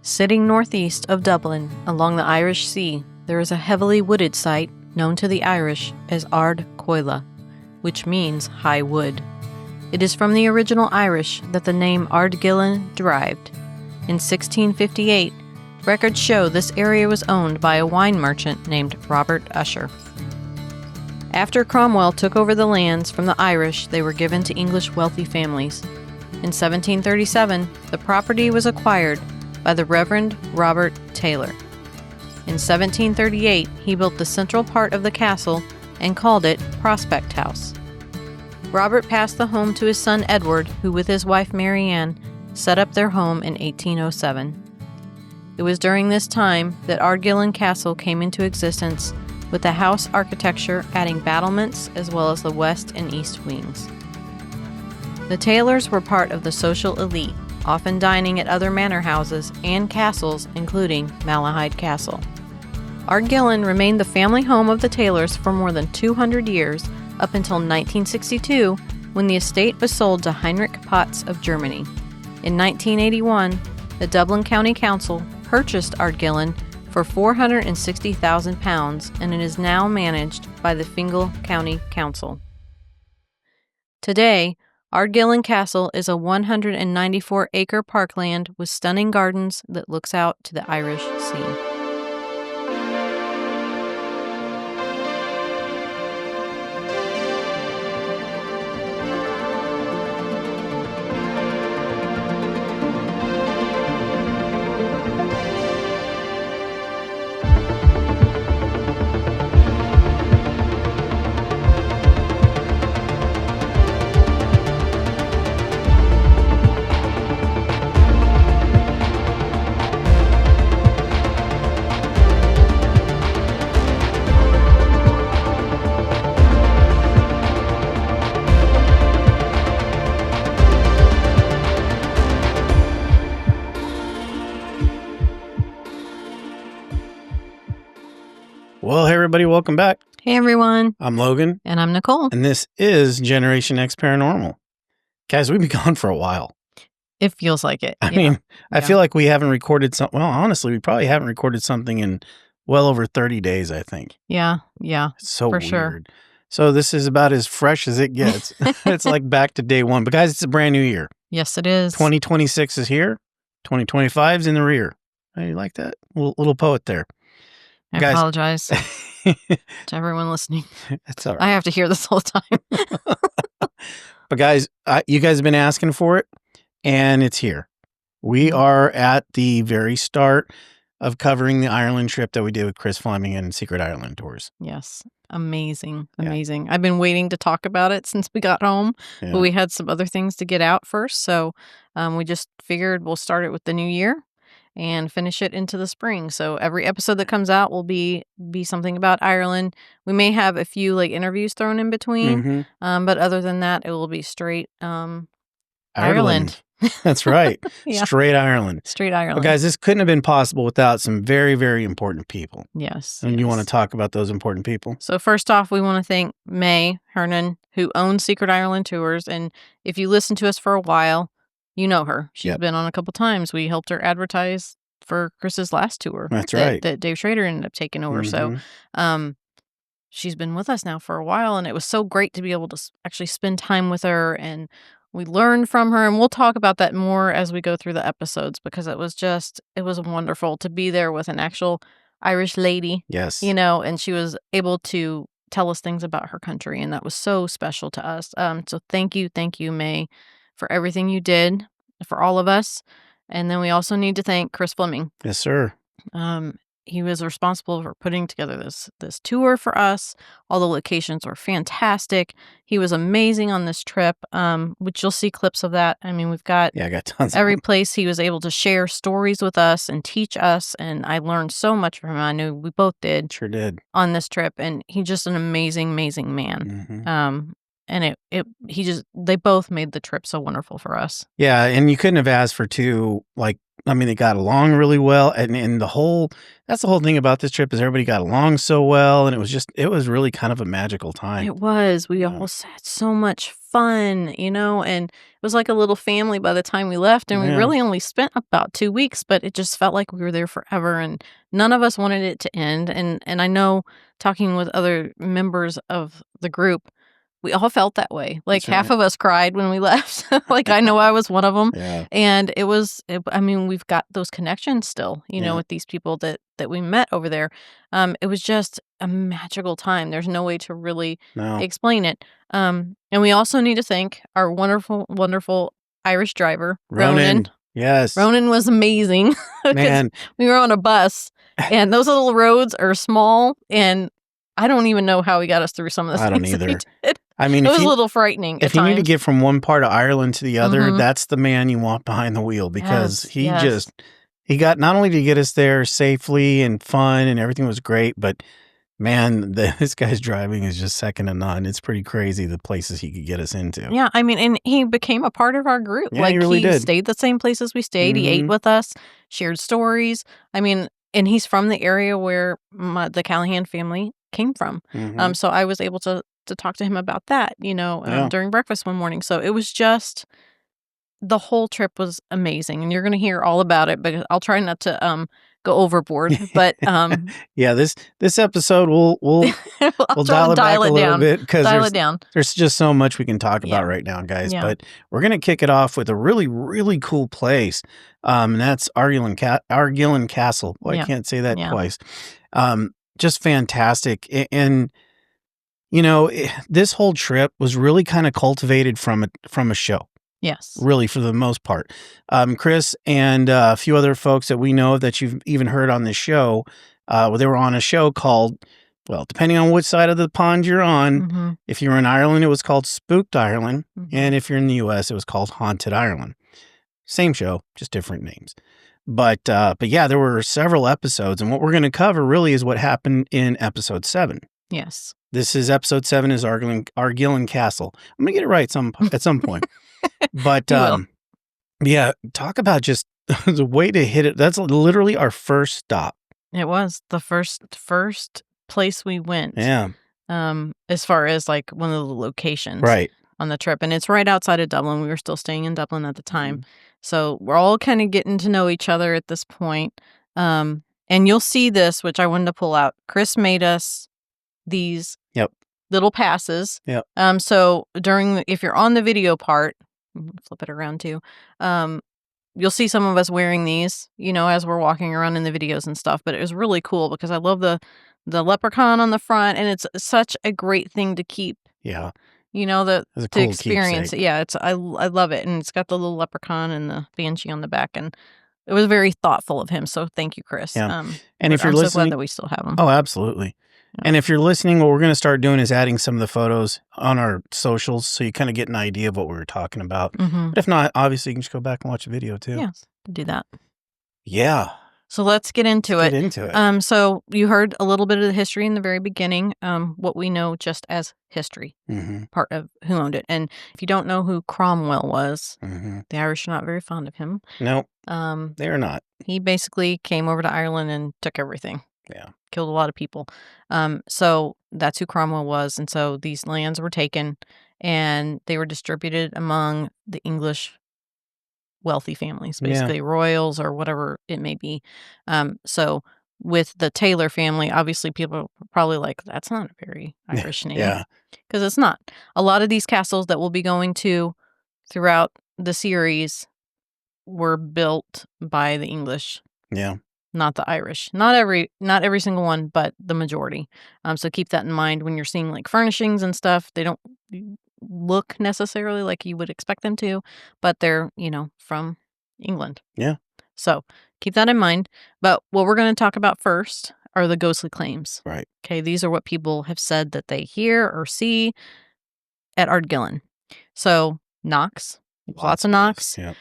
Sitting northeast of Dublin, along the Irish Sea, there is a heavily wooded site known to the Irish as Ard Choill, which means high wood. It is from the original Irish that the name Ardgillan derived. In 1658, records show this area was owned by a wine merchant named Robert Usher. After Cromwell took over the lands from the Irish, they were given to English wealthy families. In 1737, the property was acquired by the Reverend Robert Taylor. In 1738, he built the central part of the castle and called it Prospect House. Robert passed the home to his son Edward, who with his wife Mary Ann set up their home in 1807. It was during this time that Ardgillan Castle came into existence, with the house architecture adding battlements as well as the west and east wings. The Taylors were part of the social elite, often dining at other manor houses and castles, including Malahide Castle. Ardgillan remained the family home of the Taylors for more than 200 years, up until 1962, when the estate was sold to Heinrich Potts of Germany. In 1981, the Dublin County Council purchased Ardgillan for £460,000, and it is now managed by the Fingal County Council. Today, Ardgillan Castle is a 194-acre parkland with stunning gardens that looks out to the Irish Sea. Well, hey everybody, welcome back. Hey everyone. I'm Logan. And I'm Nicole. And this is Generation X Paranormal. Guys, we've been gone for a while. It feels like it. I mean, I feel like we haven't recorded something. Well, honestly, we probably haven't recorded something in well over 30 days, I think. Yeah. It's so for weird. Sure. So this is about as fresh as it gets. It's like back to day one. But guys, it's a brand new year. Yes, it is. 2026 is here. 2025 is in the rear. Hey, you like that? Little poet there. I apologize to everyone listening. That's all right. I have to hear this all the time. But guys, you guys have been asking for it, and it's here. We are at the very start of covering the Ireland trip that we did with Chris Fleming and Secret Ireland Tours. Yes. Amazing. Yeah. I've been waiting to talk about it since we got home, but we had some other things to get out first. So we just figured we'll start it with the new year and finish it into the spring. So every episode that comes out will be something about Ireland. We may have a few interviews thrown in between, but other than that, it will be straight Ireland. That's right. Yeah. Straight Ireland. Well, guys, this couldn't have been possible without some very, very important people. Yes. And you want to talk about those important people? So first off, we want to thank May Hernan, who owns Secret Ireland Tours. And if you listen to us for a while, you know her. She's been on a couple times. We helped her advertise for Chris's last tour. That's right. That Dave Schrader ended up taking over. So she's been with us now for a while, and it was so great to be able to actually spend time with her, and we learned from her, and we'll talk about that more as we go through the episodes, because it was wonderful to be there with an actual Irish lady. Yes. And she was able to tell us things about her country, and that was so special to us. So thank you, May, for everything you did for all of us. And then we also need to thank Chris Fleming. Yes, sir. He was responsible for putting together this tour for us. All the locations were fantastic. He was amazing on this trip, which you'll see clips of that. I mean, I got tons every of them. place he was able to share stories with us and teach us, and I learned so much from him. I know we both did. Sure did. On this trip, and he's just an amazing, amazing man. they both made the trip so wonderful for us. Yeah, and you couldn't have asked for two. Like, I mean, they got along really well, and that's the whole thing about this trip is everybody got along so well, and it was really kind of a magical time. It was. We Yeah. all had so much fun, and it was like a little family by the time we left, and we Yeah. really only spent about 2 weeks, but it just felt like we were there forever, and none of us wanted it to end. And I know, talking with other members of the group, we all felt that way. Like, That's right. half of us cried when we left. Like, I know I was one of them. Yeah. And I mean, we've got those connections still, with these people that we met over there. It was just a magical time. There's no way to really No. explain it. And we also need to thank our wonderful, wonderful Irish driver, Ronan. Yes. Ronan was amazing. 'Cause Man. we were on a bus, and those little roads are small, and I don't even know how he got us through some of the I don't things that he either. did. I mean, It was a little frightening if at you need to times. get from one part of Ireland to the other, Mhm. that's the man you want behind the wheel, because Yes. he got, not only to get us there safely and fun and everything was great, but man, this guy's driving is just second to none. It's pretty crazy the places he could get us into. Yeah, I mean, and he became a part of our group. Yeah, Like, he really did. stayed the same places we stayed. He ate Mhm. with us, shared stories. I mean, and he's from the area where the Callahan family came from. Mhm. So I was able to talk to him about that, Yeah. during breakfast one morning. So it was just, the whole trip was amazing, and you're going to hear all about it, but I'll try not to go overboard. But Yeah, this episode we'll I'll dial it back a little down. bit, because Dial it down. there's just so much we can talk about Yeah. right now, guys. Yeah. But we're gonna kick it off with a really, really cool place. And that's Ardgillan Castle. Boy, Yeah. I can't say that Yeah. twice. Just fantastic. And this whole trip was really kind of cultivated from a show. Yes. Really, for the most part. Chris and a few other folks that we know of that you've even heard on this show, they were on a show called, well, depending on which side of the pond you're on, Mm-hmm. if you were in Ireland, it was called Spooked Ireland, Mhm. and if you're in the U.S., it was called Haunted Ireland. Same show, just different names. But yeah, there were several episodes, and what we're going to cover really is what happened in episode 7. Yes. This is episode 7 is Ardgillan Castle. I'm going to get it right at some point. But You will. yeah, talk about just the way to hit it. That's literally our first stop. It was the first place we went. Yeah. As far as like one of the locations Right. on the trip, and it's right outside of Dublin. We were still staying in Dublin at the time, Mm-hmm. so we're all kind of getting to know each other at this point. And you'll see this, which I wanted to pull out. Chris made us these little passes. Yep. So if you're on the video part, flip it around too. You'll see some of us wearing these, as we're walking around in the videos and stuff. But it was really cool because I love the leprechaun on the front, and it's such a great thing to keep. Yeah. To It's a cool experience keepsake. it. Yeah, I love it, and it's got the little leprechaun and the banshee on the back, and it was very thoughtful of him. So thank you, Chris. Yeah. And if you're I'm so listening, glad that we still have them. oh, absolutely. Yeah. And if you're listening, what we're going to start doing is adding some of the photos on our socials, so you kind of get an idea of what we were talking about. Mm-hmm. But if not, obviously you can just go back and watch the video too. Yes, do that. Yeah. So let's get into Let's it. get into it. So you heard a little bit of the history in the very beginning, what we know just as history, Mm-hmm. part of who owned it. And if you don't know who Cromwell was, Mm-hmm. the Irish are not very fond of him. Nope, they're not. He basically came over to Ireland and took everything. Yeah. Killed a lot of people. So that's who Cromwell was. And so these lands were taken and they were distributed among the English wealthy families, basically royals or whatever it may be. So with the Taylor family, obviously people are probably like, that's not a very Irish name. Yeah. Because it's not. A lot of these castles that we'll be going to throughout the series were built by the English. Yeah. Not the Irish. Not every single one, but the majority. So keep that in mind when you're seeing like furnishings and stuff. They don't look necessarily like you would expect them to, but they're, from England. Yeah. So keep that in mind. But what we're going to talk about first are the ghostly claims. Right. Okay, these are what people have said that they hear or see at Ardgillan. So knocks. Lots of knocks. Yeah.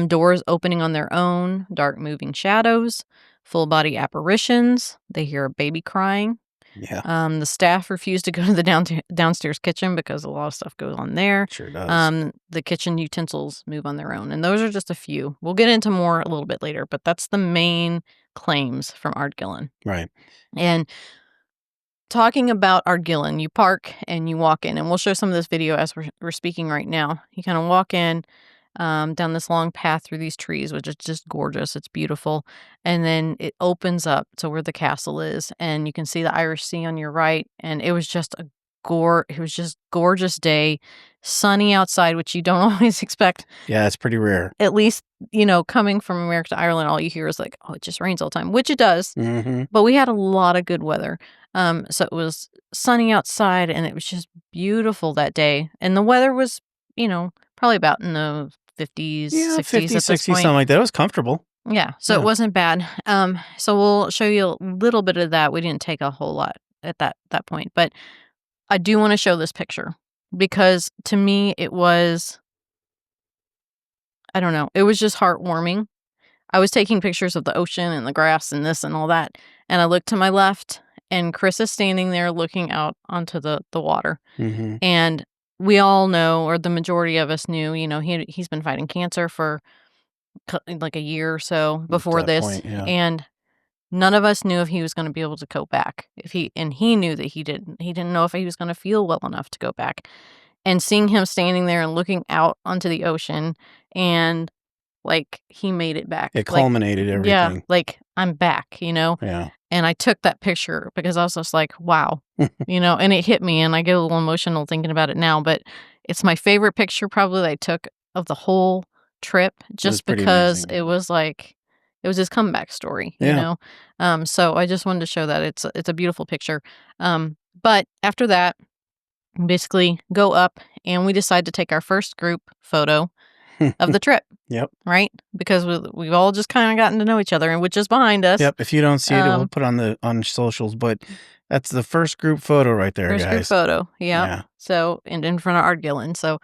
Doors opening on their own, dark moving shadows, full body apparitions. They hear a baby crying. Yeah. The staff refused to go to the downstairs kitchen because a lot of stuff goes on there. Sure does. The kitchen utensils move on their own. And those are just a few. We'll get into more a little bit later, but that's the main claims from Ardgillan. Right. And talking about Ardgillan, you park and you walk in, and we'll show some of this video as we're speaking right now. You kind of walk in down this long path through these trees, which is just gorgeous. It's beautiful. And then it opens up to where the castle is, and you can see the Irish Sea on your right. And it was just gorgeous day, sunny outside, which you don't always expect. Yeah, it's pretty rare. At least, coming from America to Ireland, all you hear is like, oh, it just rains all the time, which it does. Mm-hmm. But we had a lot of good weather. So it was sunny outside, and it was just beautiful that day. And the weather was, probably about in the 50s, 60s 50, at this 60, point. something like that. It was comfortable. Yeah, so it wasn't bad. So we'll show you a little bit of that. We didn't take a whole lot at that point, but I do want to show this picture because to me it was, I don't know, it was just heartwarming. I was taking pictures of the ocean and the grass and this and all that, and I looked to my left, and Chris is standing there looking out onto the water. Mm-hmm. And we all know, or the majority of us knew, he's been fighting cancer for like a year or so before this, point, yeah. and none of us knew if he was going to be able to go back. He knew that he didn't know if he was going to feel well enough to go back. And seeing him standing there and looking out onto the ocean, and like he made it back. It culminated everything. Yeah, like I'm back, Yeah. And I took that picture because I was just like, wow, and it hit me, and I get a little emotional thinking about it now. But it's my favorite picture probably that I took of the whole trip, just because amazing. it was his comeback story, So I just wanted to show that it's a beautiful picture. But after that, basically go up, and we decide to take our first group photo of the trip. Yep. Right? Because we've all just kind of gotten to know each other, and which is behind us. Yep. If you don't see it, we'll put on socials. But that's the first group photo right there, first guys. Group photo. Yeah. So, and in front of Ardgillan. So,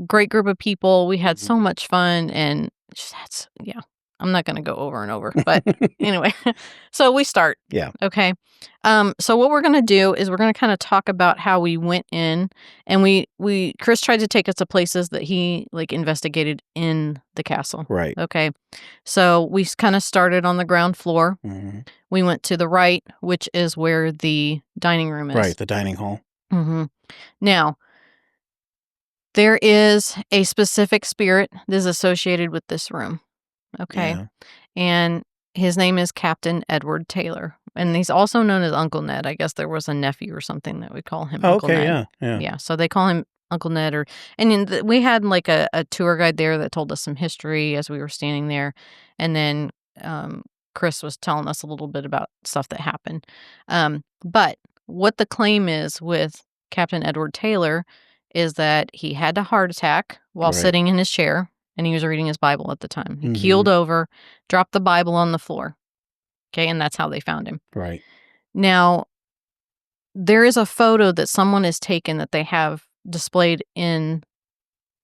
great group of people. We had so much fun, and just I'm not going to go over and over, but anyway, so we start. Yeah. Okay. So what we're going to do is we're going to kind of talk about how we went in, and Chris tried to take us to places that he investigated in the castle. Right. Okay. So we kind of started on the ground floor. Mm-hmm. We went to the right, which is where the dining room is. Right. The dining hall. Mm-hmm. Now, there is a specific spirit that is associated with this room. Okay. Yeah. And his name is Captain Edward Taylor. And he's also known as Uncle Ned. I guess there was a nephew or something that we call him Uncle Ned. Yeah. Yeah. So they call him Uncle Ned. We had like a tour guide there that told us some history as we were standing there. And then Chris was telling us a little bit about stuff that happened. But what the claim is with Captain Edward Taylor is that he had a heart attack while sitting in his chair. And he was reading his Bible at the time. He keeled over, dropped the Bible on the floor. Okay, and that's how they found him. Right. Now, there is a photo that someone has taken that they have displayed in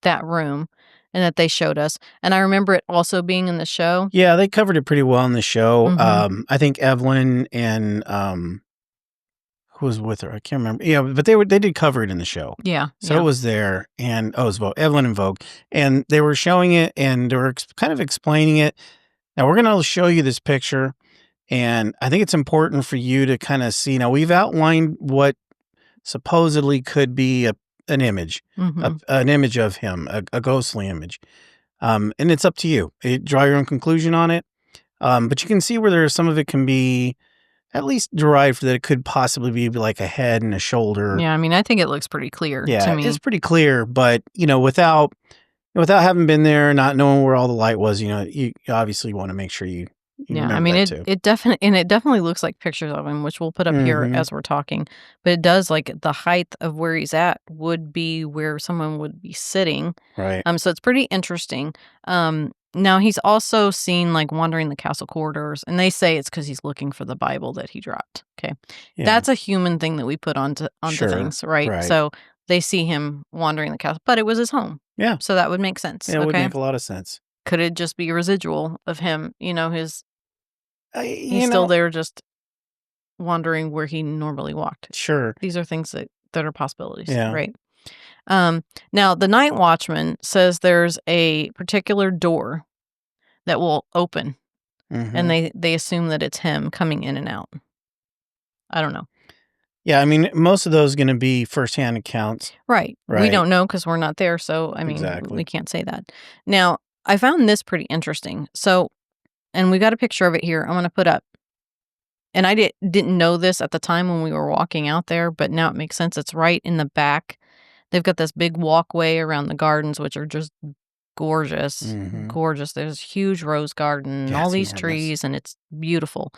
that room and that they showed us. And I remember it also being in the show. Yeah, they covered it pretty well in the show. Mm-hmm. I think Evelyn and who was with her? I can't remember. Yeah, but they did cover it in the show. Yeah. So it was there, and it was Evelyn and Vogue, and they were showing it, and they were kind of explaining it. Now we're going to show you this picture, and I think it's important for you to kind of see. Now we've outlined what supposedly could be an image, an image of him, a ghostly image, and it's up to you. Draw your own conclusion on it, but you can see where some of it can be at least derived that it could possibly be like a head and a shoulder. Yeah, I mean, I think it looks pretty clear to me. It's pretty clear, but, without having been there, not knowing where all the light was, you obviously want to make sure you I mean, it definitely looks like pictures of him, which we'll put up here as we're talking. But it does, like, the height of where he's at would be where someone would be sitting. Right. So it's pretty interesting. Now, he's also seen, like, wandering the castle corridors, and they say it's because he's looking for the Bible that he dropped. Okay. Yeah. That's a human thing that we put onto things, right? So they see him wandering the castle, but it was his home. Yeah. So that would make sense. Yeah, it would make a lot of sense. Could it just be a residual of him, he's still there just wandering where he normally walked. Sure. These are things that are possibilities, Yeah. right? Now, the night watchman says there's a particular door that will open, and they assume that it's him coming in and out. I don't know. Yeah, I mean, most of those going to be firsthand accounts. Right. We don't know because we're not there, so, I mean, Exactly. we can't say that. Now, I found this pretty interesting. So, and we got a picture of it here. I'm going to put up. And I didn't know this at the time when we were walking out there, but now it makes sense. It's right in the back. They've got this big walkway around the gardens, which are just gorgeous. Gorgeous. There's a huge rose garden, Yeah, all it's these enormous. trees, and it's beautiful.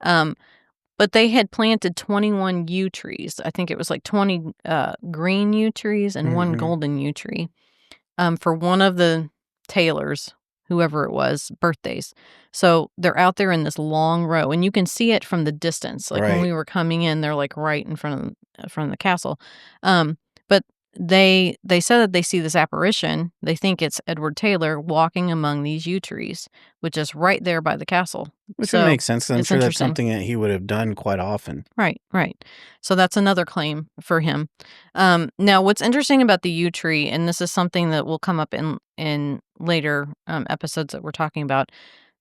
But they had planted 21 yew trees. I think it was like 20 green yew trees and one golden yew tree for one of the Taylors, whoever it was, birthdays. So they're out there in this long row, and you can see it from the distance. Like when we were coming in, they're like right in front of the castle. But they said that they see this apparition. They think it's Edward Taylor walking among these yew trees, which is right there by the castle. Which would make sense. I'm sure that's something that he would have done quite often. Right. So that's another claim for him. Now, what's interesting about the yew tree, and this is something that will come up in later episodes that we're talking about,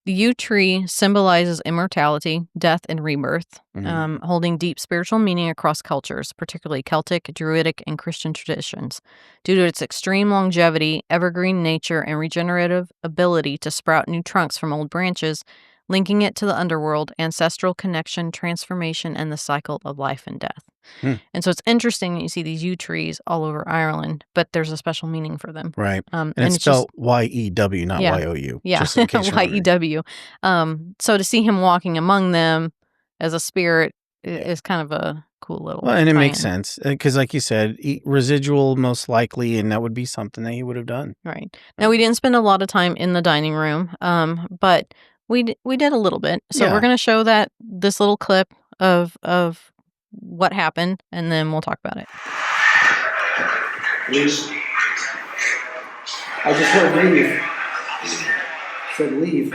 the yew tree symbolizes immortality, death, and rebirth, holding deep spiritual meaning across cultures, particularly Celtic, Druidic, and Christian traditions, due to its extreme longevity, evergreen nature, and regenerative ability to sprout new trunks from old branches, linking it to the underworld, ancestral connection, transformation, and the cycle of life and death. And so it's interesting that you see these yew trees all over Ireland, but there's a special meaning for them. Right. And it's spelled Y-E-W, not Y-O-U. Yeah, Y-E-W. So to see him walking among them as a spirit is kind of a cool little and it makes sense because, like you said, residual most likely, and that would be something that he would have done. Right. Now, we didn't spend a lot of time in the dining room, but we did a little bit. So we're going to show this little clip of what happened, and then we'll talk about it. Please. I just heard leave. Said leave.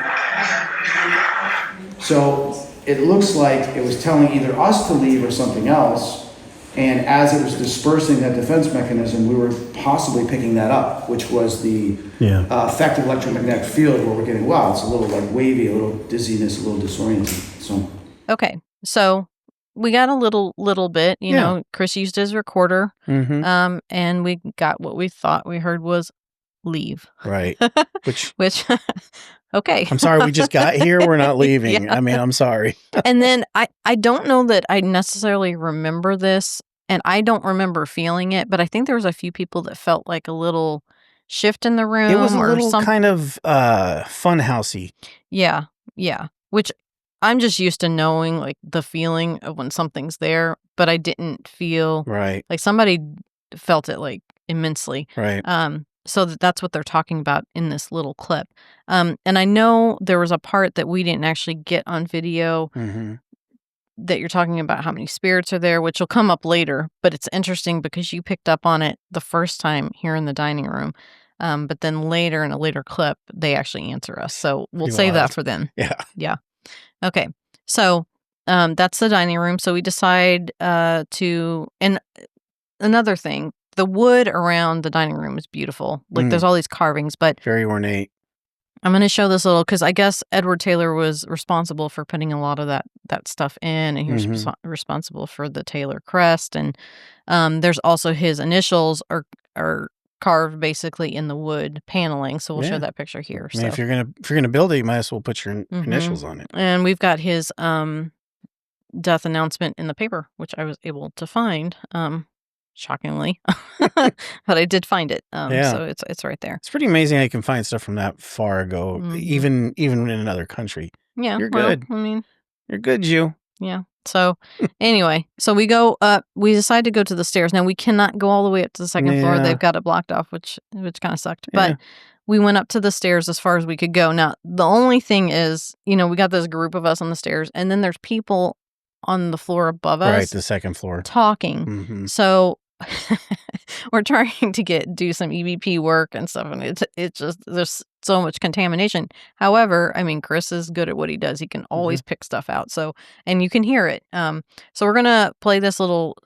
So it looks like it was telling either us to leave or something else. And as it was dispersing that defense mechanism, we were possibly picking that up, which was the effective electromagnetic field where we're getting, wow, it's a little like wavy, a little dizziness, a little disorienting. So okay, so we got a little bit, you know, Chris used his recorder, and we got what we thought we heard was leave. Right. Which okay. I'm sorry, we just got here. We're not leaving. I mean, I'm sorry. And then I don't know that I necessarily remember this, and I don't remember feeling it, but I think there was a few people that felt like a little shift in the room. It was a little kind of fun housey. Yeah. Which I'm just used to knowing like the feeling of when something's there, but I didn't feel like somebody felt it like immensely. Right. So that's what they're talking about in this little clip. And I know there was a part that we didn't actually get on video that you're talking about how many spirits are there, which will come up later. But it's interesting because you picked up on it the first time here in the dining room. But then later in a later clip, they actually answer us. So we'll save that for then. Yeah. Okay. So that's the dining room. So we decide and another thing, the wood around the dining room is beautiful. Like there's all these carvings, but very ornate. I'm going to show this little because I guess Edward Taylor was responsible for putting a lot of that stuff in, and he was responsible for the Taylor crest. And there's also his initials are carved basically in the wood paneling. So we'll show that picture here. I mean, if you're gonna build it, you might as well put your initials on it. And we've got his death announcement in the paper, which I was able to find. Shockingly, but I did find it. So it's right there. It's pretty amazing how you can find stuff from that far ago, even in another country. Yeah, you're good. I mean, you're good, you. Yeah. So anyway, so we go up. We decide to go to the stairs. Now we cannot go all the way up to the second floor. They've got it blocked off, which kind of sucked. But we went up to the stairs as far as we could go. Now the only thing is, we got this group of us on the stairs, and then there's people on the floor above us, right, the second floor, talking. So we're trying to do some EVP work and stuff, and it's just there's so much contamination. However, I mean, Chris is good at what he does. He can always pick stuff out. So, and you can hear it. So we're gonna play this little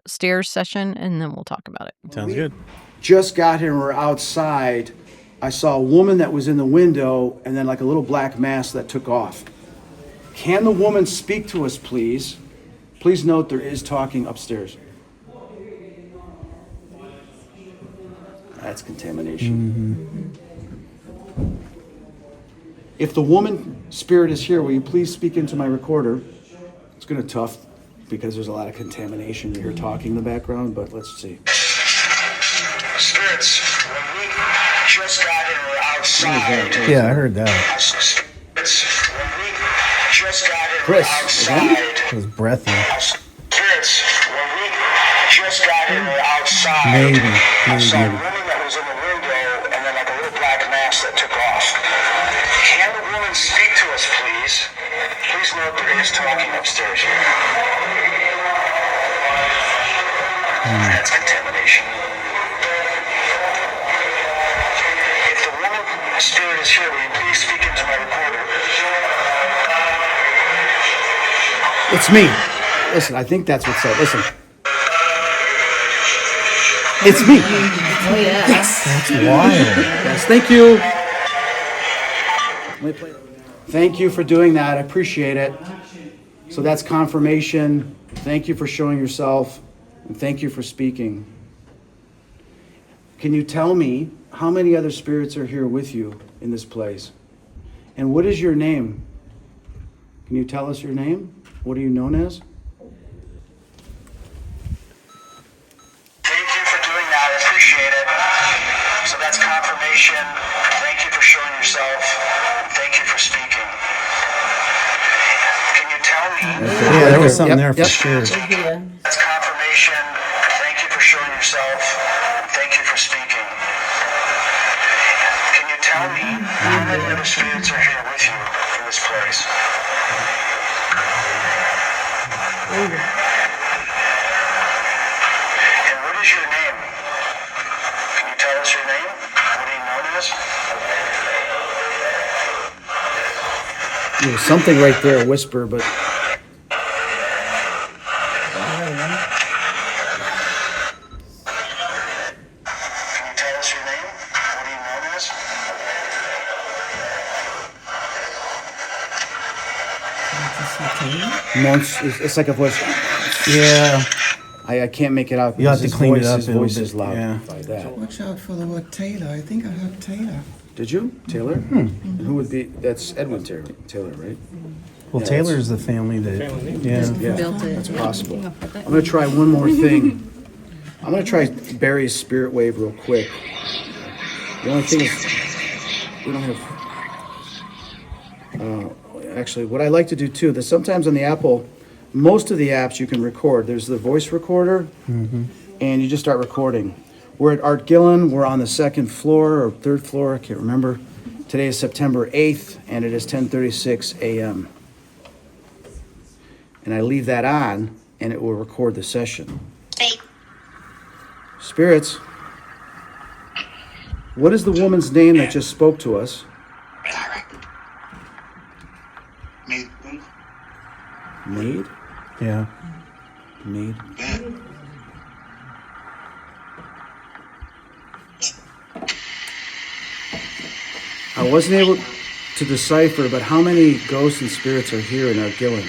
stairs session, and then we'll talk about it. Sounds good. Just got here and we're outside. I saw a woman that was in the window and then like a little black mask that took off. Can the woman speak to us, please? Please note there is talking upstairs. That's contamination. If the woman spirit is here, will you please speak into my recorder? It's going to be tough because there's a lot of contamination. You hear talking in the background, but let's see. Spirits, when we just got here, we're outside. Yeah, I heard that. Spirits, when we just got here, Chris, we're outside. it was breathy. Spirits, when we just got here, we're outside. Maybe. I saw a woman that was in the window and then like a little black mask that took off. Can the woman speak to us, please? Please note there is talking upstairs here. That's contamination. If the woman spirit is here, will you please speak into my recorder? It's me. Listen, I think that's what's said. Listen. It's me. Oh yeah. Yes. That's wild. Yes, thank you. Let me play. Thank you for doing that. I appreciate it. So that's confirmation. Thank you for showing yourself. And thank you for speaking. Can you tell me how many other spirits are here with you in this place? And what is your name? Can you tell us your name? What are you known as? Thank you for doing that. I appreciate it. So that's confirmation. Thank you for showing yourself. Thank you for speaking. Can you tell me? Yeah, there was something there for sure. That's confirmation. Thank you for showing yourself. Thank you for speaking. Can you tell me how many other spirits are here with you in this place? And what is your name? Can you tell us your name? What are you known as? There was something right there, a whisper, but... It's like a voice. Yeah. I can't make it out. You have to clean it up. His voice is loud. Yeah. By that. Watch out for the word Taylor. I think I heard Taylor. Did you? Taylor? And who would be? That's Edwin Taylor, right? Well, Yeah, Taylor's the family that. Yeah. Yeah, Built it. that's possible. I'm going to try one more thing. I'm going to try Barry's spirit wave real quick. The only thing is, we don't have... actually, what I like to do too, that sometimes on the Apple, most of the apps you can record. There's the voice recorder, and you just start recording. We're at Ardgillan. We're on the second floor or third floor. I can't remember. Today is September 8th, and it is 10:36 a.m. And I leave that on, and it will record the session. Spirits, what is the woman's name that just spoke to us? Maid? Yeah. Maid. I wasn't able to decipher, but how many ghosts and spirits are here in Ardgillan?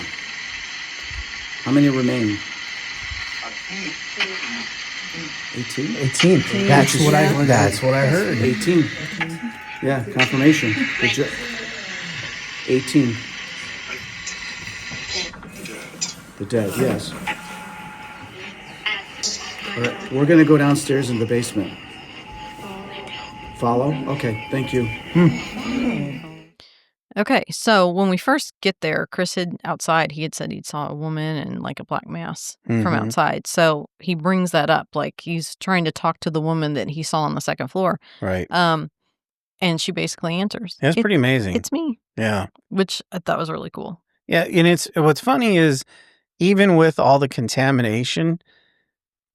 How many remain? 18? 18. That's what I heard. That's what I heard. 18. Yeah, confirmation. Good job. 18. The dead, yes. All right, we're going to go downstairs in the basement. Follow? Okay, thank you. Okay, so when we first get there, Chris had outside, he had said he saw a woman and like a black mass from outside. So he brings that up, like he's trying to talk to the woman that he saw on the second floor. Right. And she basically answers. That's pretty amazing. It's me. Yeah. Which I thought was really cool. Yeah, and it's what's funny is even with all the contamination,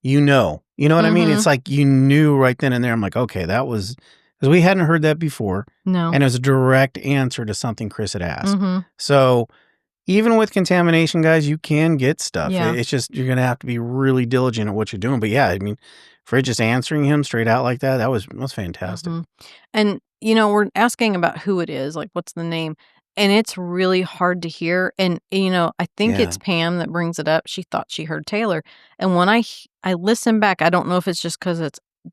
you know what I mean? Mhm. It's like you knew right then and there. I'm like, okay, that was because we hadn't heard that before, No. and it was a direct answer to something Chris had asked. Mhm. So even with contamination, guys, you can get stuff. Yeah. It's just you're gonna have to be really diligent at what you're doing. But yeah, I mean, for just answering him straight out like that, that was fantastic. Mhm. And, we're asking about who it is, like, what's the name? And it's really hard to hear. And, I think Yeah. it's Pam that brings it up. She thought she heard Taylor. And when I listen back, I don't know if it's just because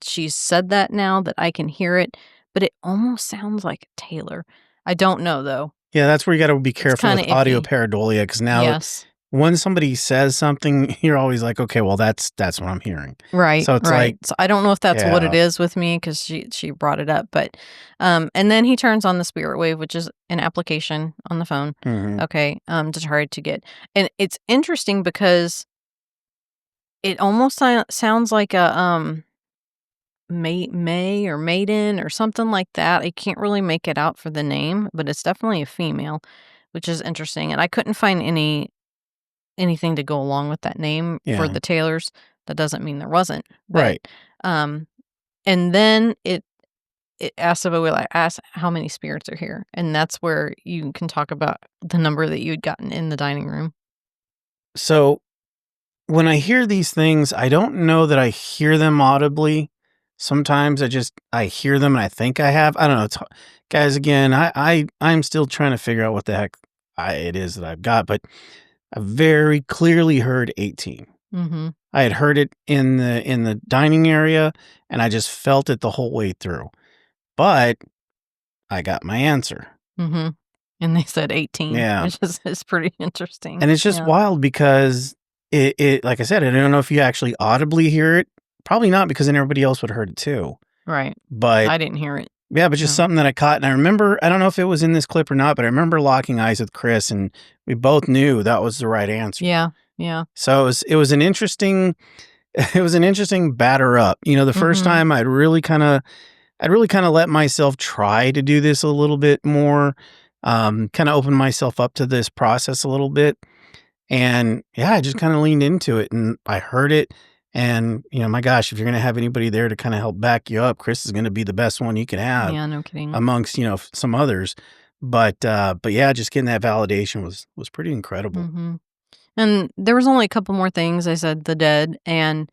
she's said that now that I can hear it, but it almost sounds like Taylor. I don't know, though. Yeah, that's where you got to be careful with kinda audio iffy. pareidolia because now Yes. when somebody says something, you're always like, okay, well, that's what I'm hearing. Right, So it's right. like, So I don't know if that's what it yeah. is with me because she brought it up, but and then he turns on the spirit wave, which is an application on the phone, Mhm. okay, to try to get, and it's interesting because it almost sounds like a May or maiden or something like that. I can't really make it out for the name, but it's definitely a female, which is interesting. And I couldn't find anything to go along with that name for Yeah. the Taylors. That doesn't mean there wasn't. But, Right. And then it asks if I will ask how many spirits are here, and that's where you can talk about the number that you had gotten in the dining room. So when I hear these things, I don't know that I hear them audibly. Sometimes I hear them and I think I have. I don't know. Guys, again, I'm still trying to figure out what the heck it is that I've got, but I very clearly heard 18. Mm-hmm. I had heard it in the dining area, and I just felt it the whole way through. But I got my answer. Mm-hmm. And they said 18. Yeah. It's pretty interesting. And it's just wild because it like I said, I don't know if you actually audibly hear it. Probably not, because then everybody else would have heard it too. Right. But I didn't hear it. yeah, but just something that I caught. And I remember, I don't know if it was in this clip or not, but I remember locking eyes with Chris, and we both knew that was the right answer. Yeah. Yeah. So it was an interesting batter up. The first time I'd really kind of let myself try to do this a little bit more, kind of open myself up to this process a little bit. And yeah, I just kind of leaned into it, and I heard it. And, my gosh, if you're going to have anybody there to kind of help back you up, Chris is going to be the best one you can have. Yeah, no kidding. Amongst, some others. But yeah, just getting that validation was pretty incredible. Mm-hmm. And there was only a couple more things. I said the dead, and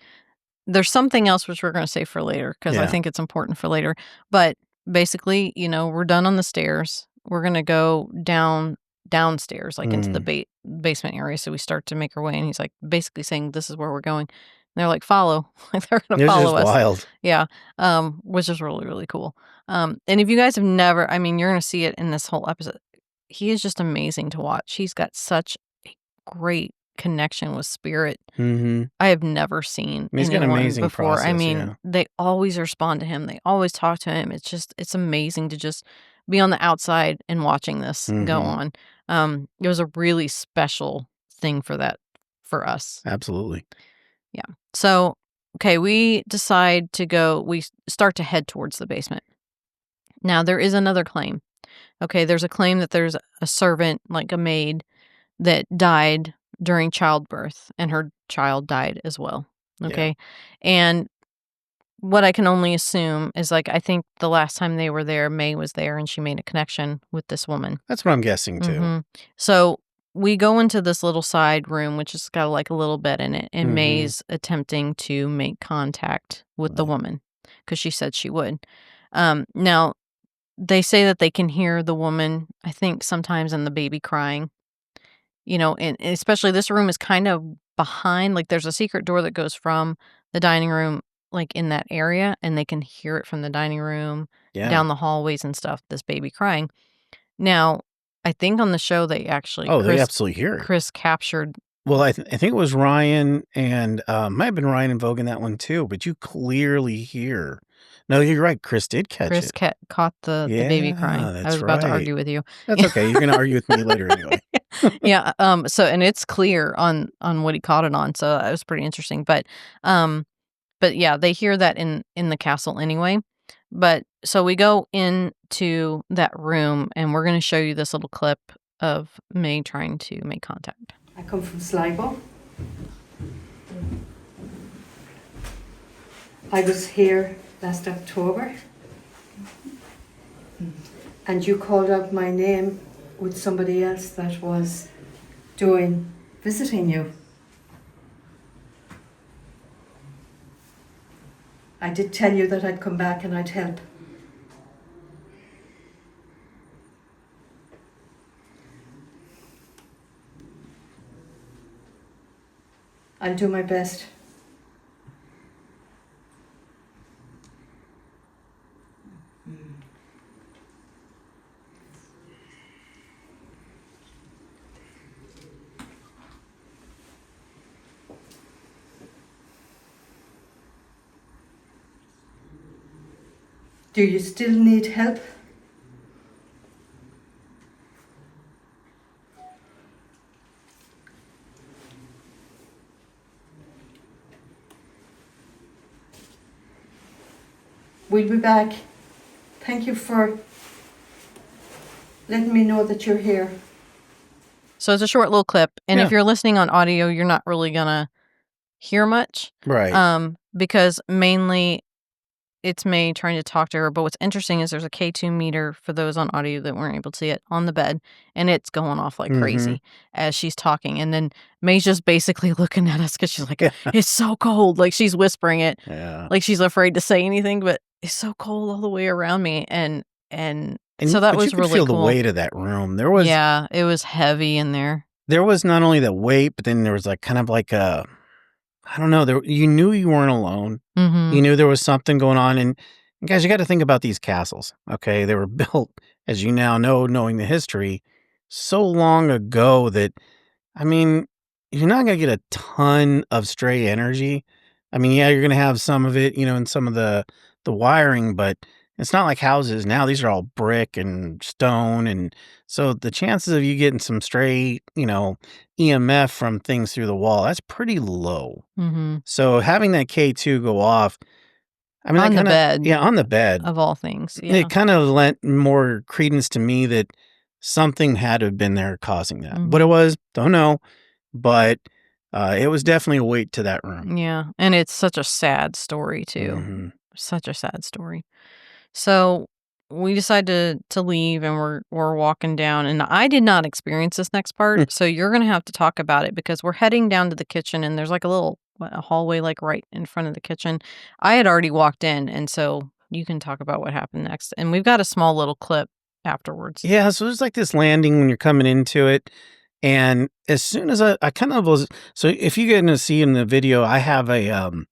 there's something else which we're going to say for later because I think it's important for later. But basically, we're done on the stairs. We're going to go downstairs, like into the basement area. So we start to make our way, and he's like basically saying, "This is where we're going." And they're like, "Follow!" Like they're going to follow us. Wild. Yeah, which is really, really cool. And if you guys have never, I mean, you're going to see it in this whole episode. He is just amazing to watch. He's got such a great connection with spirit. Mm-hmm. I have never seen He's got anyone amazing before. process, I mean, they always respond to him. They always talk to him. It's amazing to just be on the outside and watching this go on. It was a really special thing for us. Absolutely. Yeah. So, okay, we decide to go, we start to head towards the basement. Now, there is another claim. Okay, there's a claim that there's a servant, like a maid, that died during childbirth, and her child died as well. Okay. Yeah. And what I can only assume is, like, I think the last time they were there, May was there, and she made a connection with this woman. That's what I'm guessing too. So we go into this little side room, which has got like a little bed in it, and May's attempting to make contact with the woman because she said she would. Now, they say that they can hear the woman, I think sometimes, in the baby crying. And especially this room is kind of behind, like there's a secret door that goes from the dining room, like in that area, and they can hear it from the dining room, down the hallways and stuff, this baby crying. Now, I think on the show they actually, they absolutely hear it. Chris captured. Well, I think it was Ryan, and might have been Ryan and Vogue in that one too, but you clearly hear. No, you're right. Chris did catch it. Chris caught the baby crying. I was about to argue with you. That's okay. You're going to argue with me later anyway. Yeah. So, and it's clear on what he caught it on. So it was pretty interesting. But yeah, they hear that in the castle anyway. But so we go into that room, and we're going to show you this little clip of May trying to make contact. I come from Sligo. I was here last October, and you called out my name with somebody else that was visiting you. I did tell you that I'd come back and I'd help. I'll do my best. Do you still need help? We'll be back. Thank you for letting me know that you're here. So it's a short little clip. And Yeah. if you're listening on audio, you're not really going to hear much. Right. Because mainly it's May trying to talk to her. But what's interesting is there's a K2 meter for those on audio that weren't able to see it on the bed. And it's going off like crazy as she's talking. And then May's just basically looking at us because she's like, it's so cold. Like she's whispering it. Yeah. Like she's afraid to say anything, but it's so cold all the way around me. And so that but was you could really feel cool. the weight of that room. There was it was heavy in there. There was not only the weight, but then there was like kind of like a, I don't know. You knew you weren't alone. Mm-hmm. You knew there was something going on. And guys, you got to think about these castles. Okay, they were built, as you now know, knowing the history, so long ago that, I mean, you're not going to get a ton of stray energy. I mean, yeah, you're going to have some of it, in some of the wiring, but it's not like houses now. These are all brick and stone, and so the chances of you getting some stray, EMF from things through the wall, that's pretty low. Mm-hmm. So having that K2 go off, I mean, on the bed. Yeah, on the bed. Of all things. Yeah. It kind of lent more credence to me that something had to have been there causing that. What it was, don't know, but it was definitely a weight to that room. Yeah, and it's such a sad story, too. Mm-hmm. Such a sad story. So we decided to leave, and we're walking down, and I did not experience this next part, so you're going to have to talk about it because we're heading down to the kitchen, and there's like a hallway like right in front of the kitchen. I had already walked in, and so you can talk about what happened next. And we've got a small little clip afterwards. Yeah, so there's like this landing when you're coming into it, and as soon as I kind of was, so if you get to see in the video, I have a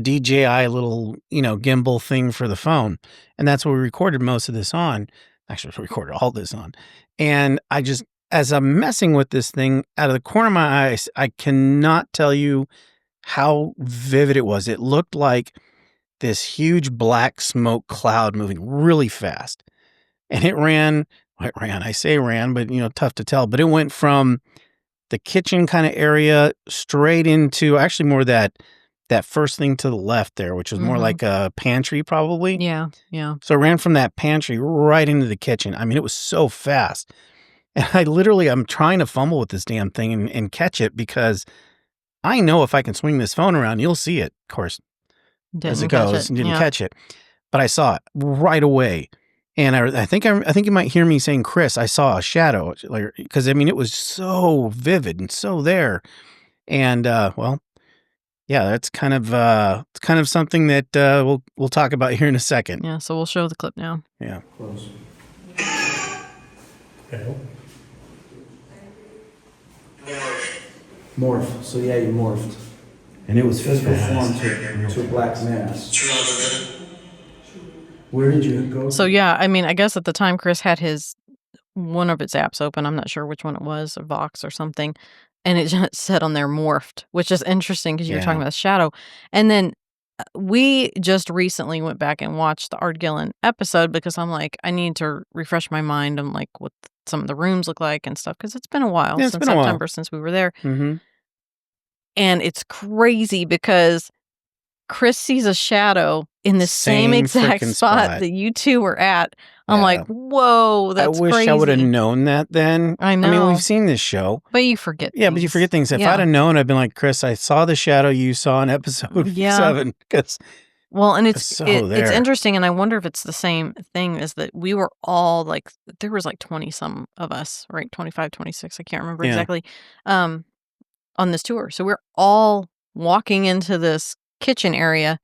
DJI little, gimbal thing for the phone. And that's what we recorded most of this on. Actually, we recorded all this on. And I just, as I'm messing with this thing, out of the corner of my eyes, I cannot tell you how vivid it was. It looked like this huge black smoke cloud moving really fast. And I say ran, but, tough to tell. But it went from the kitchen kind of area straight into actually more that first thing to the left there, which was more like a pantry probably. Yeah. So it ran from that pantry right into the kitchen. I mean, it was so fast. And I'm trying to fumble with this damn thing and catch it because I know if I can swing this phone around, you'll see it, of course, as it goes. Didn't catch it. But I saw it right away. And I think you might hear me saying, Chris, I saw a shadow. Because, it was so vivid and so there. And, yeah, that's kind of something that we'll talk about here in a second. Yeah, so we'll show the clip now. Yeah. Close. Morph. So yeah, you morphed. And it was Physical fast. form to a black mass. Where did you go? So yeah, I guess at the time Chris had one of its apps open. I'm not sure which one it was, or Vox or something. And it just said on there morphed, which is interesting because you were talking about shadow. And then we just recently went back and watched the Ardgillan episode because I'm like, I need to refresh my mind on like what some of the rooms look like and stuff because it's been a while since September since we were there. Mm-hmm. And it's crazy because Chris sees a shadow in the same exact spot that you two were at. I'm like, whoa, that's crazy. I wish I would have known that then. I know. We've seen this show. But you forget Yeah, but you forget things. If I'd have known, I'd been like, Chris, I saw the shadow you saw in episode 7. Because Well, and it's So it's there. interesting, and I wonder if it's the same thing as that we were all like there was like 20 some of us, right? 25, 26, I can't remember Yeah. exactly. On this tour. So we're all walking into this kitchen area.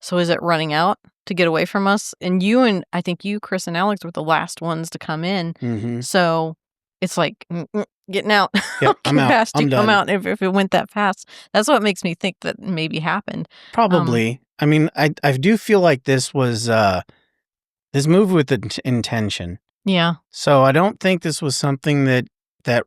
So is it running out to get away from us? And I think you, Chris, and Alex were the last ones to come in. Mm-hmm. So it's like getting out. Yep, I'm out. Fast to I'm come done. out if it went that fast. That's what makes me think that maybe happened. Probably. I mean, I do feel like this was this moved with intention. Yeah. So I don't think this was something that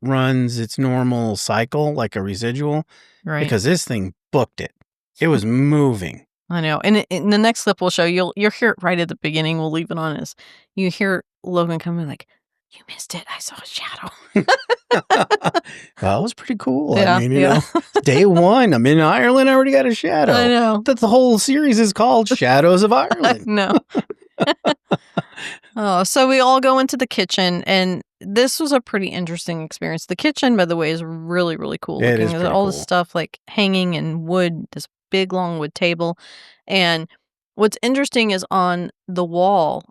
runs its normal cycle like a residual, Right. because this thing booked it. It was moving. I know. And in the next clip we'll show you'll hear it right at the beginning. We'll leave it on as you hear Logan coming like, "You missed it. I saw a shadow." Well, it was pretty cool. Yeah, I mean, you know, day one, I'm in Ireland, I already got a shadow. I know. That the whole series is called Shadows of Ireland. No. Oh, so we all go into the kitchen, and this was a pretty interesting experience. The kitchen, by the way, is really, really cool It looking. is There's pretty all this cool. stuff like hanging in wood, this big long wood table. And what's interesting is on the wall,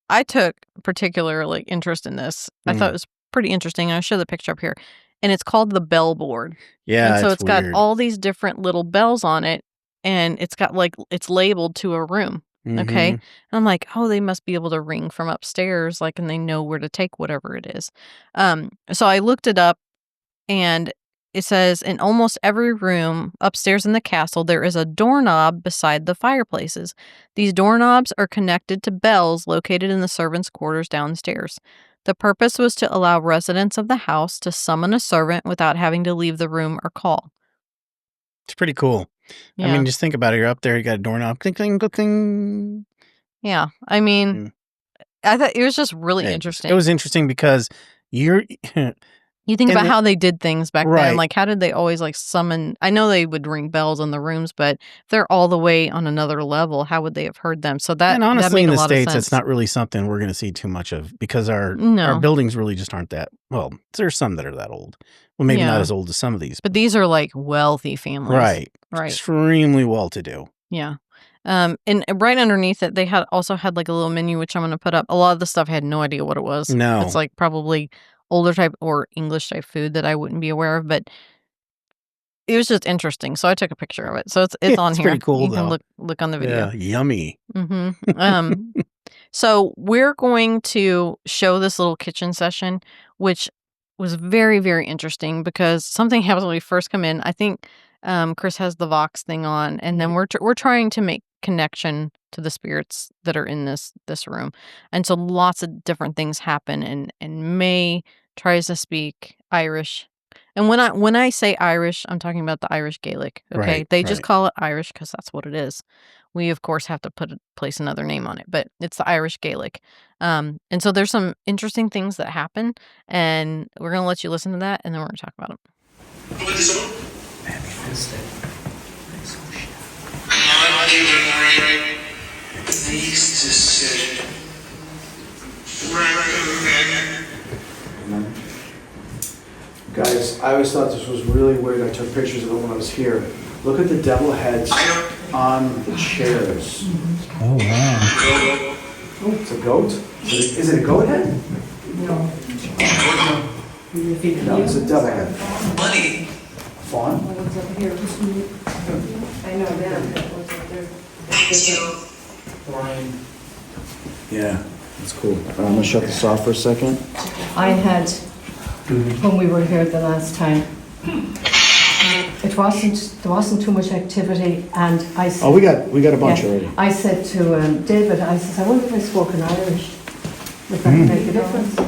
I took particular like interest in this. I thought it was pretty interesting. I'll show the picture up here. And it's called the bell board. Yeah, And so it's got weird. all these different little bells on it, and it's got like it's labeled to a room. Okay. Mhm. I'm like, oh, they must be able to ring from upstairs, like, and they know where to take whatever it is. So I looked it up, and it says in almost every room upstairs in the castle, there is a doorknob beside the fireplaces. These doorknobs are connected to bells located in the servants' quarters downstairs. The purpose was to allow residents of the house to summon a servant without having to leave the room or call. It's pretty cool. Yeah. I mean, just think about it. You're up there, you got a doorknob, clink, clink, clink, clink. Yeah. I mean, I thought it was just really interesting. It was interesting because you're You think And about how they did things back then. Right. Like, how did they always like summon? I know they would ring bells in the rooms, but if they're all the way on another level, how would they have heard them? So that and honestly, that made in a the lot States, of sense. it's not really something we're going to see too much of because our No. buildings really just aren't that well. There's some that are that old. Well, maybe not Yeah. as old as some of these, But these are like wealthy families, right? Right. Extremely well to do. Yeah. And right underneath it, they also had like a little menu, which I'm going to put up. A lot of the stuff I had no idea what it was. No. It's like probably older type or English type food that I wouldn't be aware of, but it was just interesting. So I took a picture of it. So it's on It's here. pretty cool, You can though. look on the video. Yeah, yummy. Mm-hmm. So we're going to show this little kitchen session, which was very, very interesting because something happens when we first come in. I think Chris has the Vox thing on, and then we're trying to make connection to the spirits that are in this room, and so lots of different things happen. And May tries to speak Irish, and when I say Irish, I'm talking about the Irish Gaelic. Okay, Right, they just right. call it Irish because that's what it is. We of course have to place another name on it, but it's the Irish Gaelic. And so there's some interesting things that happen, and we're gonna let you listen to that, and then we're gonna talk about them. Guys, I always thought this was really weird. I took pictures of it when I was here. Look at the devil heads on the chairs. Oh wow! Oh, it's a goat? Is it a goat head? No. No, it's a devil head. Fawn? What's up here? I know that. What's up there? Yeah, that's cool. I'm gonna shut this off for a second. I had, when we were here the last time, there wasn't too much activity, and I said. Oh, we got a bunch Yeah. already. I said to David, I said, I wonder if I spoke in Irish. Would that make a difference?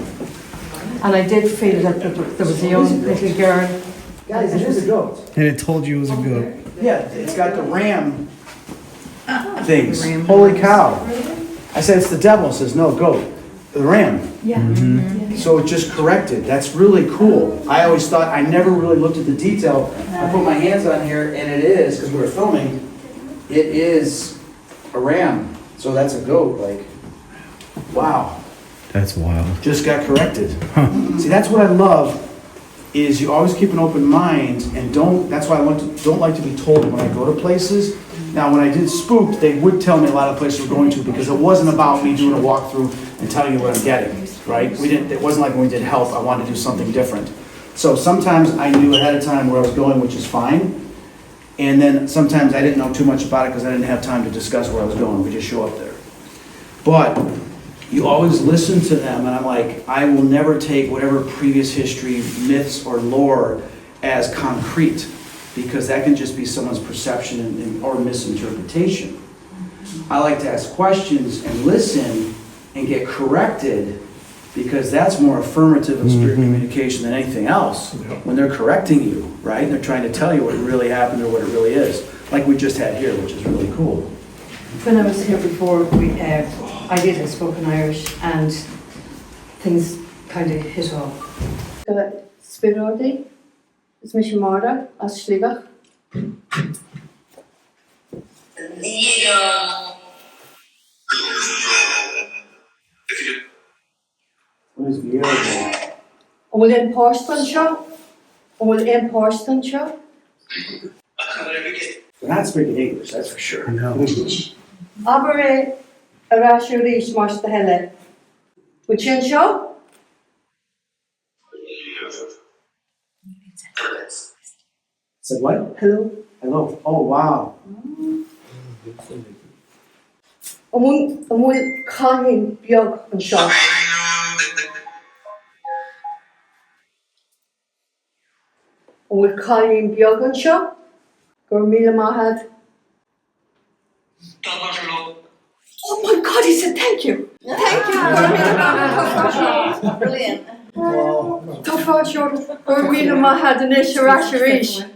And I did feel that there was a young little girl. Guys, it is a goat. And it told you it was a goat. Yeah, it's got the ram things. Holy cow. I said, it's the devil. It says, no, goat. The ram. Yeah. So it just corrected. That's really cool. I always thought, I never really looked at the detail. I put my hands on here, and it is, because we were filming, it is a ram. So that's a goat, like, wow. That's wild. Just got corrected. See, that's what I love, is you always keep an open mind, and that's why I don't like to be told when I go to places. Now, when I did Spooked, they would tell me a lot of places we're going to because it wasn't about me doing a walkthrough and telling you what I'm getting, right? It wasn't like when we did Help, I wanted to do something different. So sometimes I knew ahead of time where I was going, which is fine. And then sometimes I didn't know too much about it because I didn't have time to discuss where I was going. We just show up there. But you always listen to them, and I'm like, I will never take whatever previous history, myths, or lore as concrete, because that can just be someone's perception or misinterpretation. I like to ask questions and listen and get corrected, because that's more affirmative of spirit communication than anything else. When they're correcting you, right? They're trying to tell you what really happened or what it really is, like we just had here, which is really cool. When I was here before, I did have spoken Irish, and things kind of hit off. Spirordi, is mis Mara, as Schlivach. What is Viergo? Will in Porston show? Will in Porston show? They're not speaking English, that's for sure. No. Aber Arashurish Mars the Hele. Which in show? Said what? Hello. Hello. Oh, wow. Will Colin Bjog and show? Will Colin Bjog and show? Gormila Mahad. Oh my God, he said thank you. Thank you. Brilliant. Tough short. Gormila Mahad and Isharash.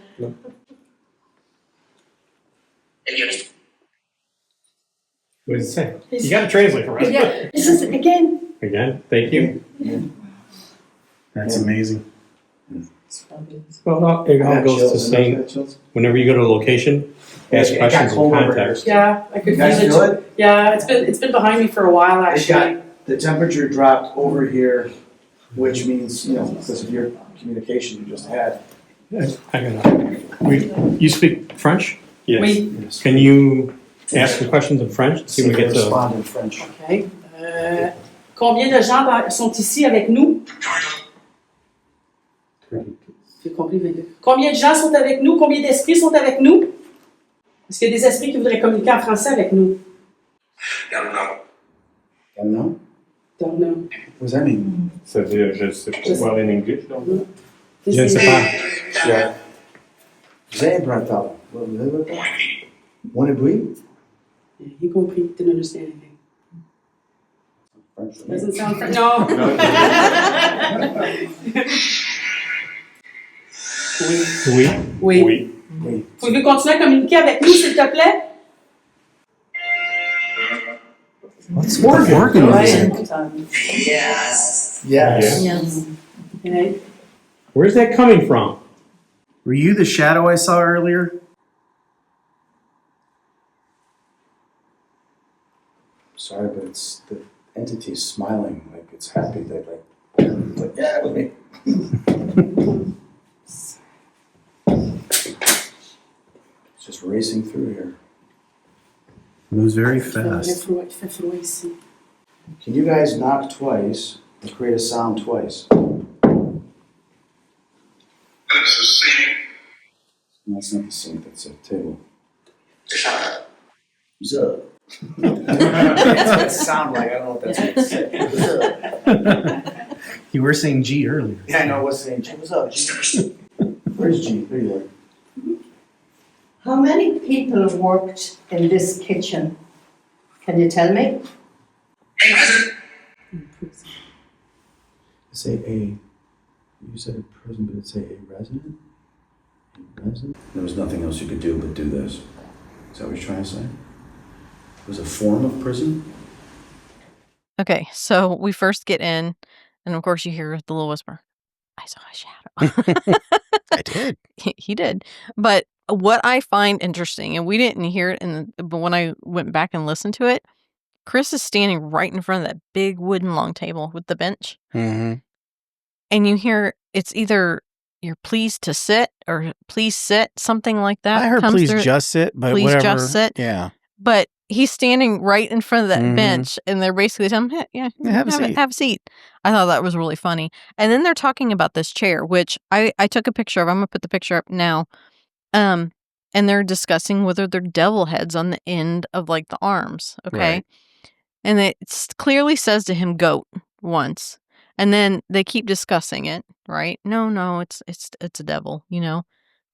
What does it say? You got to translate for us. Yeah, this is again. Again, thank you. That's amazing. Well, it all goes to saying, whenever you go to a location, ask questions in context. Yeah, I could You guys feel feel it. it? Yeah, it's been behind me for a while It actually. got, the temperature dropped over here, which means, because of your communication you just had. You speak French? Yes. Oui. Can you ask some questions in French? See if we get to. Respond in French. Okay. Combien de gens sont ici avec nous? J'ai compris 22. Combien de gens sont avec nous? Combien d'esprits sont avec nous? Est-ce qu'il y a des esprits qui voudraient communiquer en français avec nous? Don't know? Don't know. What does that mean? Ça veut dire, je sais pas. Well, in English, donc. This Je ne is- sais pas. Yeah. Zebra. One a bui? Yeah, he compris. Didn't understand anything. French for me. Doesn't sound French. No. Oui. Oui. Oui. Pouvez-vous continuer à communiquer avec nous, s'il te plaît? What's working with it? Yes. Yes. Okay. Where's that coming from? Were you the shadow I saw earlier? Sorry, but it's the entity's smiling like it's happy that like yeah, with me. It's just racing through here. Moves very Il fast. fait froid ici. Can you guys knock twice and create a sound twice? No, that's not the sink, that's a table. What's up? That's what it sounds like. I don't know if that's what it said. What's up? You were saying G earlier. Yeah, I know. I was saying, what's up, G? Where's G? There you are. How many people have worked in this kitchen? Can you tell me? Say a, you said a prison, but it's a resident? A resident? There was nothing else you could do but do this. Is that what you're trying to say? It was a form of prison? Okay, so we first get in, and of course you hear the little whisper, I saw a shadow. I did. He did. But what I find interesting, and we didn't hear it but when I went back and listened to it, Chris is standing right in front of that big wooden long table with the bench. Mm-hmm. And you hear it's either you're pleased to sit or please sit, something like that. I heard comes please through. just sit, but Please whatever. just sit. Yeah. But he's standing right in front of that Mhm. bench, and they're basically telling him, "Yeah, have a seat." have a seat." I thought that was really funny. And then they're talking about this chair, which I took a picture of. I'm gonna put the picture up now. And they're discussing whether they're devil heads on the end of like the arms. Okay, Right. and it clearly says to him "goat" once, and then they keep discussing it. Right? No, it's a devil, you know.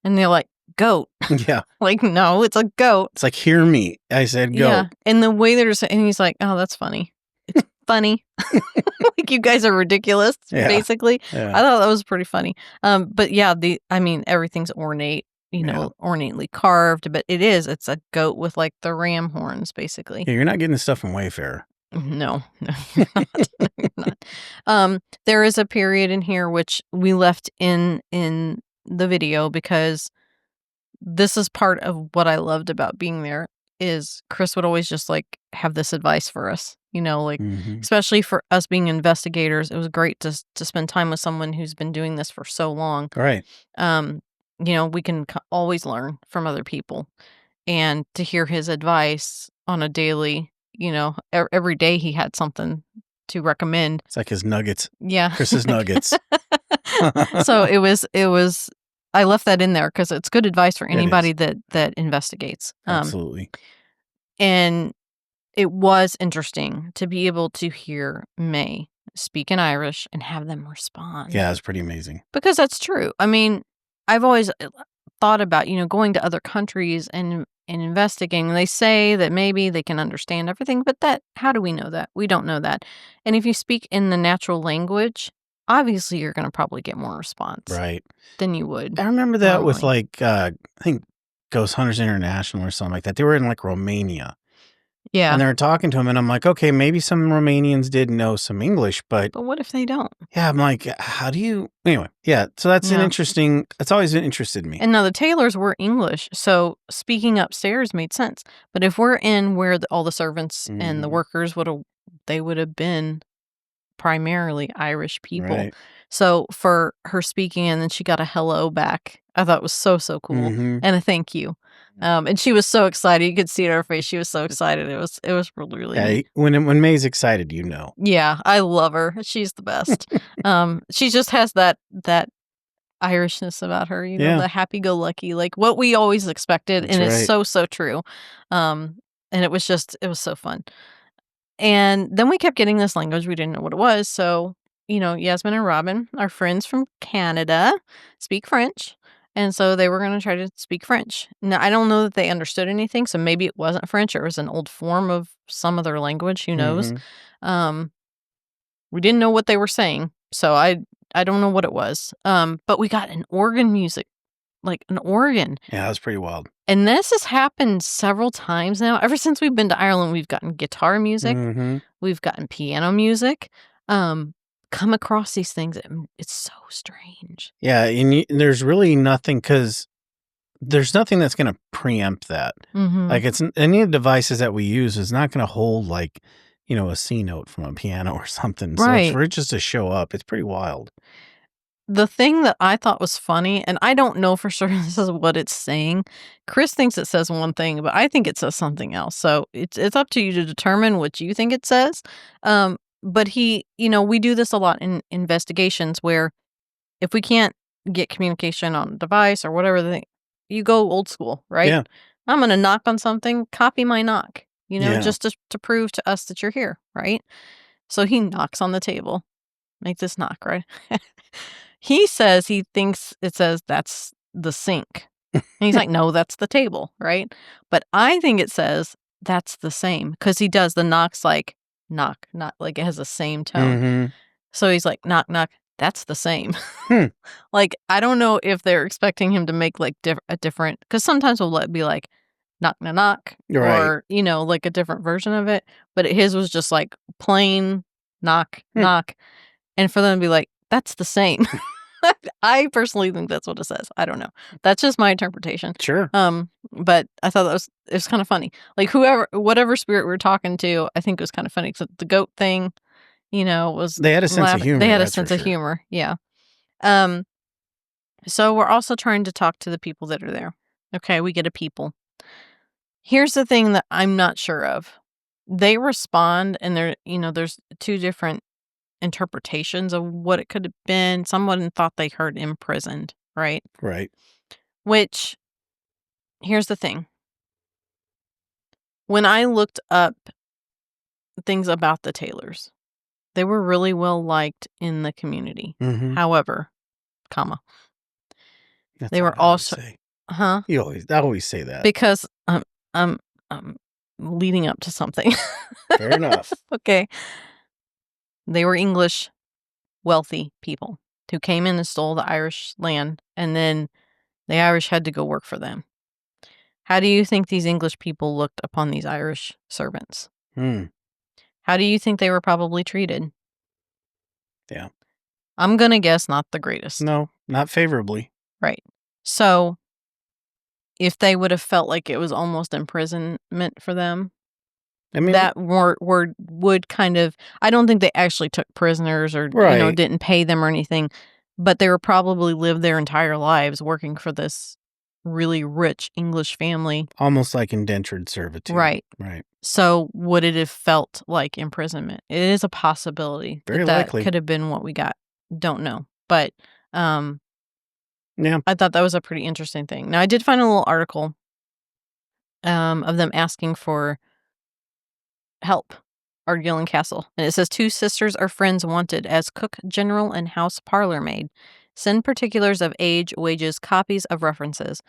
And they're like, "Goat." Yeah. Like, no, it's a goat. It's like, hear me. I said go. Yeah, and the way they're saying, and he's like, "Oh, that's funny. It's funny. Like you guys are ridiculous." Yeah. Basically, Yeah. I thought that was pretty funny. But yeah, everything's ornate, ornately carved. But it's a goat with like the ram horns, basically. Yeah, you're not getting this stuff from Wayfair. No, you're not. No, you're not. There is a period in here which we left in the video because this is part of what I loved about being there is Chris would always just like have this advice for us, like Mhm. especially for us being investigators. It was great to spend time with someone who's been doing this for so long. Right. We can always learn from other people, and to hear his advice on a daily, every day he had something to recommend. It's like his nuggets. Yeah. Chris's nuggets. So it was I left that in there because it's good advice for anybody that investigates. Absolutely. And it was interesting to be able to hear May speak in Irish and have them respond. Yeah, it's pretty amazing. Because that's true. I mean, I've always thought about, going to other countries and investigating. They say that maybe they can understand everything, but how do we know that? We don't know that. And if you speak in the natural language, obviously you're going to probably get more response. Right. Than you would. I remember that with normally. like, I think Ghost Hunters International or something like that. They were in like Romania. Yeah. And they were talking to him, and I'm like, okay, maybe some Romanians did know some English, but what if they don't? yeah, I'm like, how do you? Anyway, yeah. So that's an interesting. That's always interested me. And now the Taylors were English, so speaking upstairs made sense. But if we're in where all the servants and the workers would have been primarily Irish people. Right. So for her speaking and then she got a hello back, I thought was so cool, and a thank you. And she was so excited. You could see it on her face. She was so excited. It was really neat. When May's excited, Yeah, I love her. She's the best. She just has that Irishness about her, the happy-go-lucky, like what we always expected. That's and right. It's so true. And it was so fun. And then we kept getting this language. We didn't know what it was. So, Yasmin and Robin, our friends from Canada, speak French. And so they were going to try to speak French. Now, I don't know that they understood anything. So maybe it wasn't French or it was an old form of some other language. Who knows? We didn't know what they were saying. So I don't know what it was. But we got an organ music, like an organ. Yeah, that was pretty wild. And this has happened several times now. Ever since we've been to Ireland, we've gotten guitar music. We've gotten piano music. Come across these things. It's so strange. Yeah, and there's really nothing because there's nothing that's going to preempt that. Like it's any of the devices that we use is not going to hold like, a C note from a piano or something. Right. So for it just to show up, it's pretty wild. The thing that I thought was funny, and I don't know for sure this is what it's saying. Chris thinks it says one thing, but I think it says something else. So it's up to you to determine what you think it says. But we do this a lot in investigations where if we can't get communication on a device or whatever, you go old school, right? Yeah. I'm going to knock on something, copy my knock, Yeah. just to prove to us that you're here, right? So he knocks on the table. Make this knock, right? He says he thinks it says that's the sink. And he's like, no, that's the table, right? But I think it says that's the same because he does the knocks like knock, not like it has the same tone. So he's like, knock, knock, that's the same. Like, I don't know if they're expecting him to make like a different, because sometimes we'll be like, knock, knock, knock, Right. or, like a different version of it. But his was just like plain knock, knock. And for them to be like, that's the same. I personally think that's what it says. I don't know. That's just my interpretation. Sure. But I thought it was kind of funny. Like whatever spirit we were talking to, I think it was kind of funny because the goat thing, was They had a sense of humor. They had a that's sense for of sure. humor. Yeah. So we're also trying to talk to the people that are there. Okay, we get a people. Here's the thing that I'm not sure of. They respond, and there's two different interpretations of what it could have been. Someone thought they heard imprisoned, right? Right. Which, here's the thing. When I looked up things about the Taylors, they were really well liked in the community. Mm-hmm. However, comma, That's they what were I always also, say. huh? I always say that. Because I'm leading up to something. Fair enough. Okay. They were English, wealthy people who came in and stole the Irish land, and then the Irish had to go work for them. How do you think these English people looked upon these Irish servants? How do you think they were probably treated? Yeah. I'm going to guess not the greatest. No, not favorably. Right. So, if they would have felt like it was almost imprisonment for them, I mean, that word would kind of, I don't think they actually took prisoners or, Right. didn't pay them or anything, but they were probably lived their entire lives working for this really rich English family. almost like indentured servitude. Right. Right. So would it have felt like imprisonment? It is a possibility Very that likely. could have been what we got. Don't know. But Yeah. I thought that was a pretty interesting thing. Now, I did find a little article of them asking for help, Ardgillan Castle. And it says 2 sisters or friends wanted as cook, general, and house parlor maid. Send particulars of age, wages, copies of references.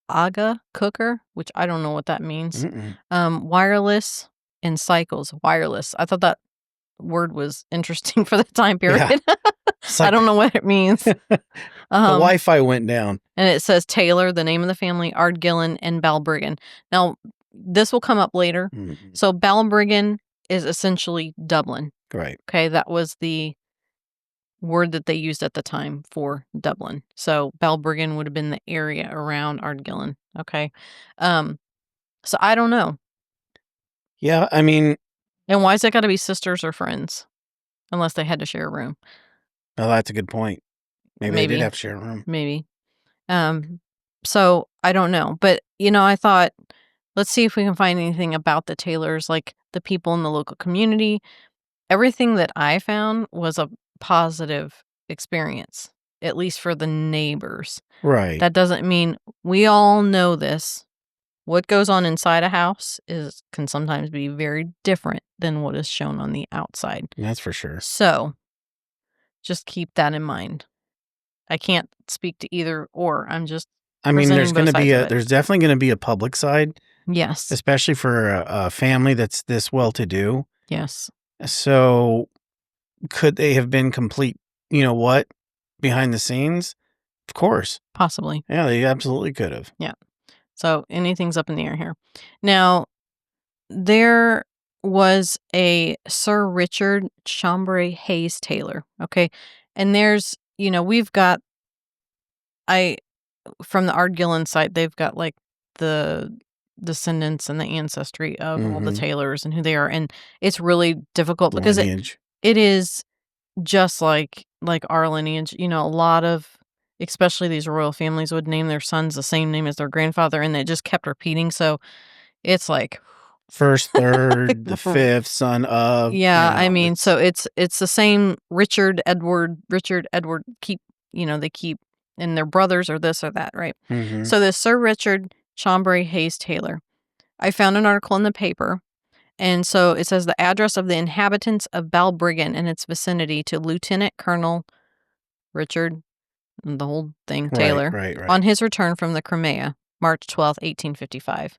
Aga cooker, which I don't know what that means. Wireless and cycles. Wireless. I thought that word was interesting for the time period. I don't know what it means. The Wi-Fi went down. And it says Taylor, the name of the family, Ardgillan, and Balbriggan. Now, this will come up later. Mm-hmm. So Balbriggan is essentially Dublin. Right. Okay, that was the word that they used at the time for Dublin. So Balbriggan would have been the area around Ardgillan. Okay. So I don't know. Yeah, I mean, And why's it got to be sisters or friends? Unless they had to share a room. oh, that's a good point. Maybe they did have to share a room. Maybe. So I don't know. But, I thought, let's see if we can find anything about the Taylors, like the people in the local community. Everything that I found was a positive experience, at least for the neighbors. Right. That doesn't mean we all know this. What goes on inside a house can sometimes be very different than what is shown on the outside. That's for sure. So just keep that in mind. I can't speak to either or. I'm just there's going to be there's definitely going to be a public side. Yes. Especially for a family that's this well-to-do. Yes. So could they have been complete, behind the scenes? Of course. Possibly. Yeah, they absolutely could have. Yeah. So anything's up in the air here. Now, there was a Sir Richard Chambray Hayes Taylor. Okay. And there's, we've got, from the Ardgillan site, they've got like the descendants and the ancestry of all the Taylors and who they are. And it's really difficult because it is just like our lineage. A lot of, especially these royal families, would name their sons the same name as their grandfather, and they just kept repeating. So it's like first, third, the fifth son of. Yeah, so it's the same Richard Edward keep, they keep, and their brothers or this or that, right? Mm-hmm. So this Sir Richard Chambray Hayes Taylor, I found an article in the paper. And so it says the address of the inhabitants of Balbriggan and its vicinity to Lieutenant Colonel Richard, the whole thing, Taylor, right. on his return from the Crimea, March 12th, 1855.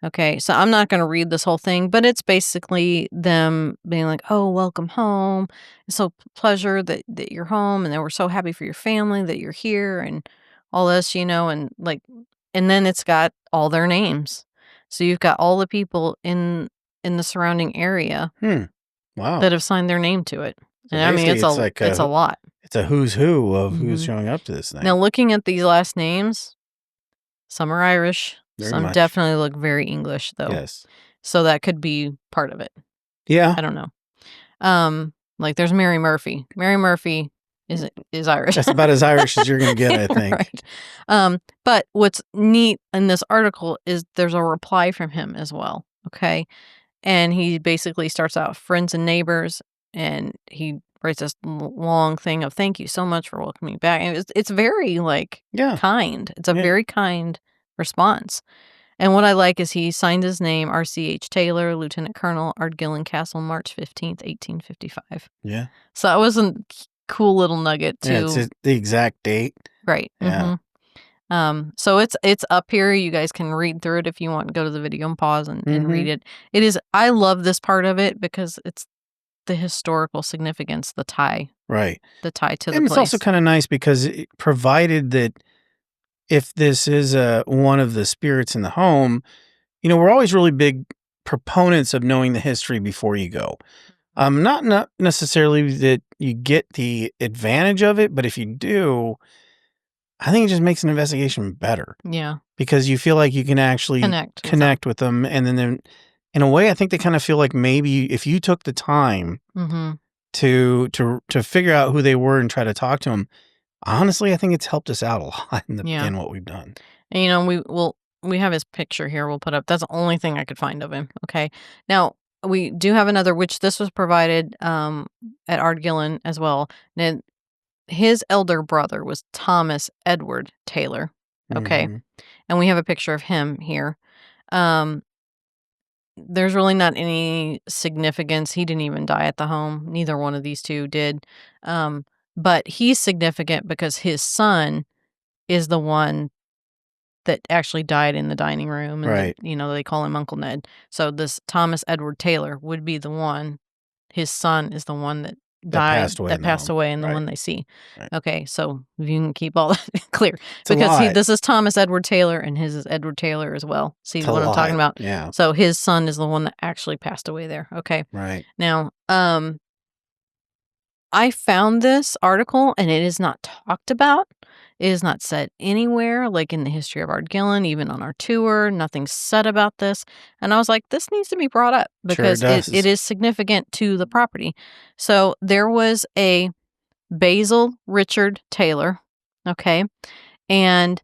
Okay, so I'm not going to read this whole thing, but it's basically them being like, oh, welcome home. It's so pleasure that you're home, and they were so happy for your family that you're here and all this, and then it's got all their names. So you've got all the people in the surrounding area Wow. that have signed their name to it. So And it's a lot. It's a who's who of who's showing up to this thing. Now, looking at these last names, some are Irish. Some definitely look very English, though. Yes. So that could be part of it. Yeah. I don't know. Like there's Mary Murphy. Mary Murphy is Irish. That's about as Irish as you're going to get, I think. Right. But what's neat in this article is there's a reply from him as well. Okay. And he basically starts out friends and neighbors, and he writes this long thing of thank you so much for welcoming me back. And it's very kind. It's a very kind response. And what I like is he signed his name R.C.H. Taylor, Lieutenant Colonel, Ardgillan Castle, March 15th, 1855. Yeah. So that was a cool little nugget too. Yeah, it's the exact date. Right. Yeah. So it's up here. You guys can read through it if you want. Go to the video and pause and read it. I love this part of it because it's the historical significance, the tie. Right. The tie to the and place. It's also kind of nice because it provided that if this is one of the spirits in the home, we're always really big proponents of knowing the history before you go. Not necessarily that you get the advantage of it, but if you do, I think it just makes an investigation better. Yeah. Because you feel like you can actually connect with them. And then in a way, I think they kind of feel like maybe if you took the time to figure out who they were and try to talk to them, honestly, I think it's helped us out a lot in what we've done. And we have his picture here. We'll put up. That's the only thing I could find of him. Okay. Now we do have another, which this was provided at Ardgillan as well. And his elder brother was Thomas Edward Taylor. Okay. And we have a picture of him here. There's really not any significance. He didn't even die at the home. Neither one of these two did. But he's significant because his son is the one that actually died in the dining room. And they call him Uncle Ned. So this Thomas Edward Taylor would be the one. His son is the one that died, that passed away, and the one they see. Right. Okay, so if you can keep all that clear. Because this is Thomas Edward Taylor, and his is Edward Taylor as well. See what I'm talking about? Yeah. So his son is the one that actually passed away there. Okay. Right. Now, I found this article, and it is not talked about. It is not said anywhere, like in the history of Ardgillan, even on our tour. Nothing's said about this. And I was like, this needs to be brought up because it is significant to the property. So there was a Basil Richard Taylor, okay? And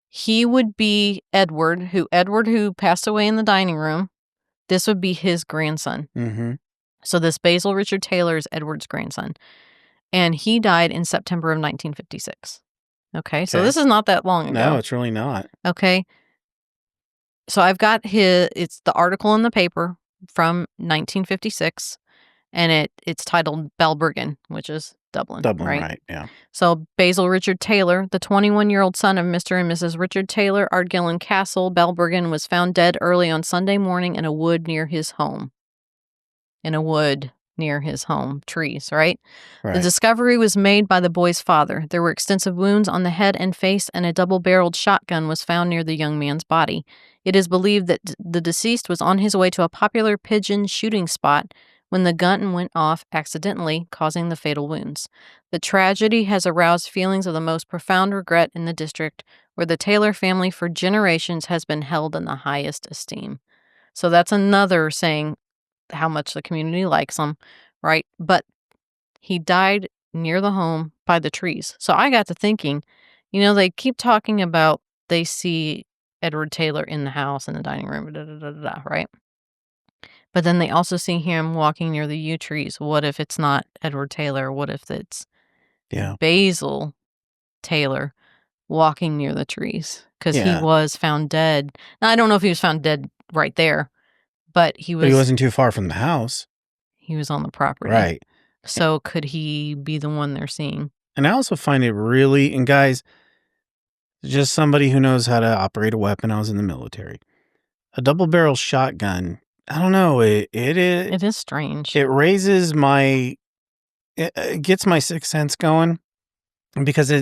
he would be Edward who passed away in the dining room. This would be his grandson. Mm-hmm. So this Basil Richard Taylor is Edward's grandson. And he died in September of 1956. Okay, so this is not that long ago. No, it's really not. Okay. So I've got it's the article in the paper from 1956, and it's titled Balbriggan, which is Dublin, right? Yeah. So Basil Richard Taylor, the 21-year-old son of Mr. and Mrs. Richard Taylor, Ardgillan Castle, Balbriggan, was found dead early on Sunday morning in a wood near his home. Trees, right? The discovery was made by the boy's father. There were extensive wounds on the head and face, and a double-barreled shotgun was found near the young man's body. It is believed that the deceased was on his way to a popular pigeon shooting spot when the gun went off accidentally, causing the fatal wounds. The tragedy has aroused feelings of the most profound regret in the district, where the Taylor family for generations has been held in the highest esteem. So that's another saying how much the community likes him, right? But he died near the home by the trees. So I got to thinking, they keep talking about they see Edward Taylor in the house in the dining room, right? But then they also see him walking near the yew trees. What if it's not Edward Taylor? What if it's Basil Taylor walking near the trees? Because he was found dead. Now, I don't know if he was found dead right there. But he wasn't too far from the house. He was on the property. Right. So could he be the one they're seeing? And I also find it really, and guys, just somebody who knows how to operate a weapon. I was in the military. A double-barrel shotgun, I don't know. It is strange. It raises it gets my sixth sense going. Because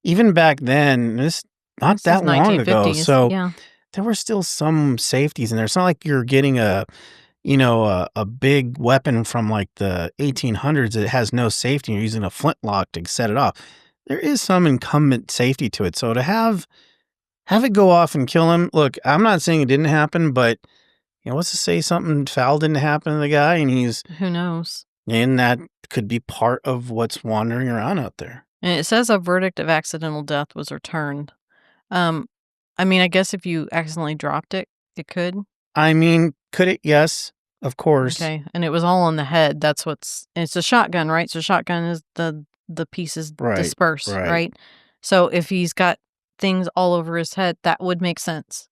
even back then, this not that long ago. So there were still some safeties in there. It's not like you're getting a big weapon from like the 1800s that has no safety. You're using a flintlock to set it off. There is some incumbent safety to it. So to have it go off and kill him, look, I'm not saying it didn't happen, but what's to say something foul didn't happen to the guy and who knows? And that could be part of what's wandering around out there. And it says a verdict of accidental death was returned. I mean, I guess if you accidentally dropped it, it could. I mean, could it? Yes, of course. Okay, and it was all on the head. That's it's a shotgun, right? So shotgun is the pieces disperse, right? So if he's got things all over his head, that would make sense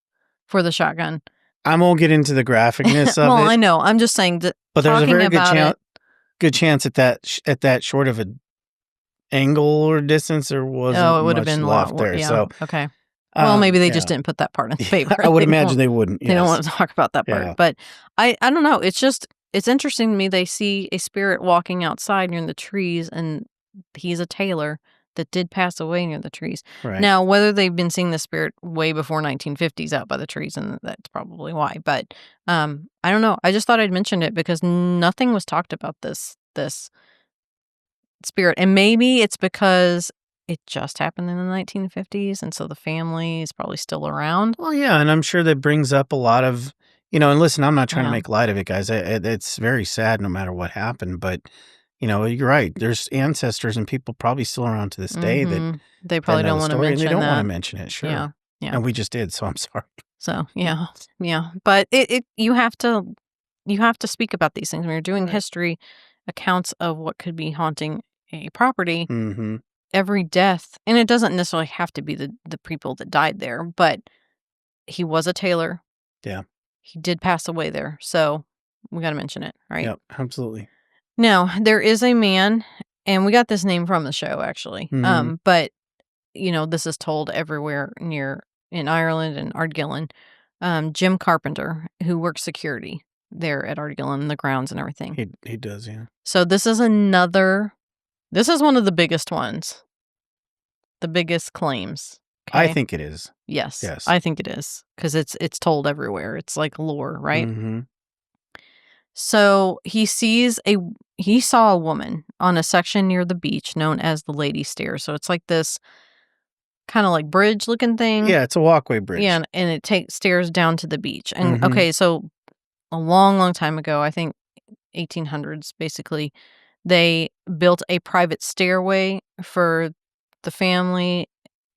for the shotgun. I won't get into the graphicness of it. Well, I know. I'm just saying that. But there's a very good chance at that short of an angle or distance, there wasn't it would have been left there. Yeah, so okay. Well, maybe they just didn't put that part in the paper. I would imagine they wouldn't. They don't want to talk about that part. Yeah. But I don't know. It's interesting to me. They see a spirit walking outside near the trees, and he's a tailor that did pass away near the trees. Right. Now, whether they've been seeing the spirit way before 1950s out by the trees, and that's probably why. But I don't know. I just thought I'd mention it because nothing was talked about this spirit. And maybe it's because it just happened in the 1950s, and so the family is probably still around. Well, yeah, and I'm sure that brings up a lot of, and listen, I'm not trying to make light of it, guys. It's very sad no matter what happened, but, you're right. There's ancestors and people probably still around to this day that they probably don't want to mention and they don't want to that. mention it, sure. Yeah. And we just did, so I'm sorry. So, yeah. But you have to speak about these things when you're doing history accounts of what could be haunting a property. Mm-hmm. Every death, and it doesn't necessarily have to be the people that died there, but he was a tailor. Yeah. He did pass away there, so we got to mention it, right? Yep, absolutely. Now, there is a man, and we got this name from the show, actually. Mm-hmm. But, this is told everywhere in Ireland and Ardgillan. Jim Carpenter, who works security there at Ardgillan, the grounds and everything. He does, yeah. So this is one of the biggest ones. The biggest claims. Okay? I think it is. Yes. I think it is. Because it's told everywhere. It's like lore, right? Mm-hmm. So he saw a woman on a section near the beach known as the Lady Stairs. So it's like this kind of like bridge looking thing. Yeah, it's a walkway bridge. Yeah, and it takes stairs down to the beach. And okay, so a long, long time ago, I think 1800s basically, they built a private stairway for the family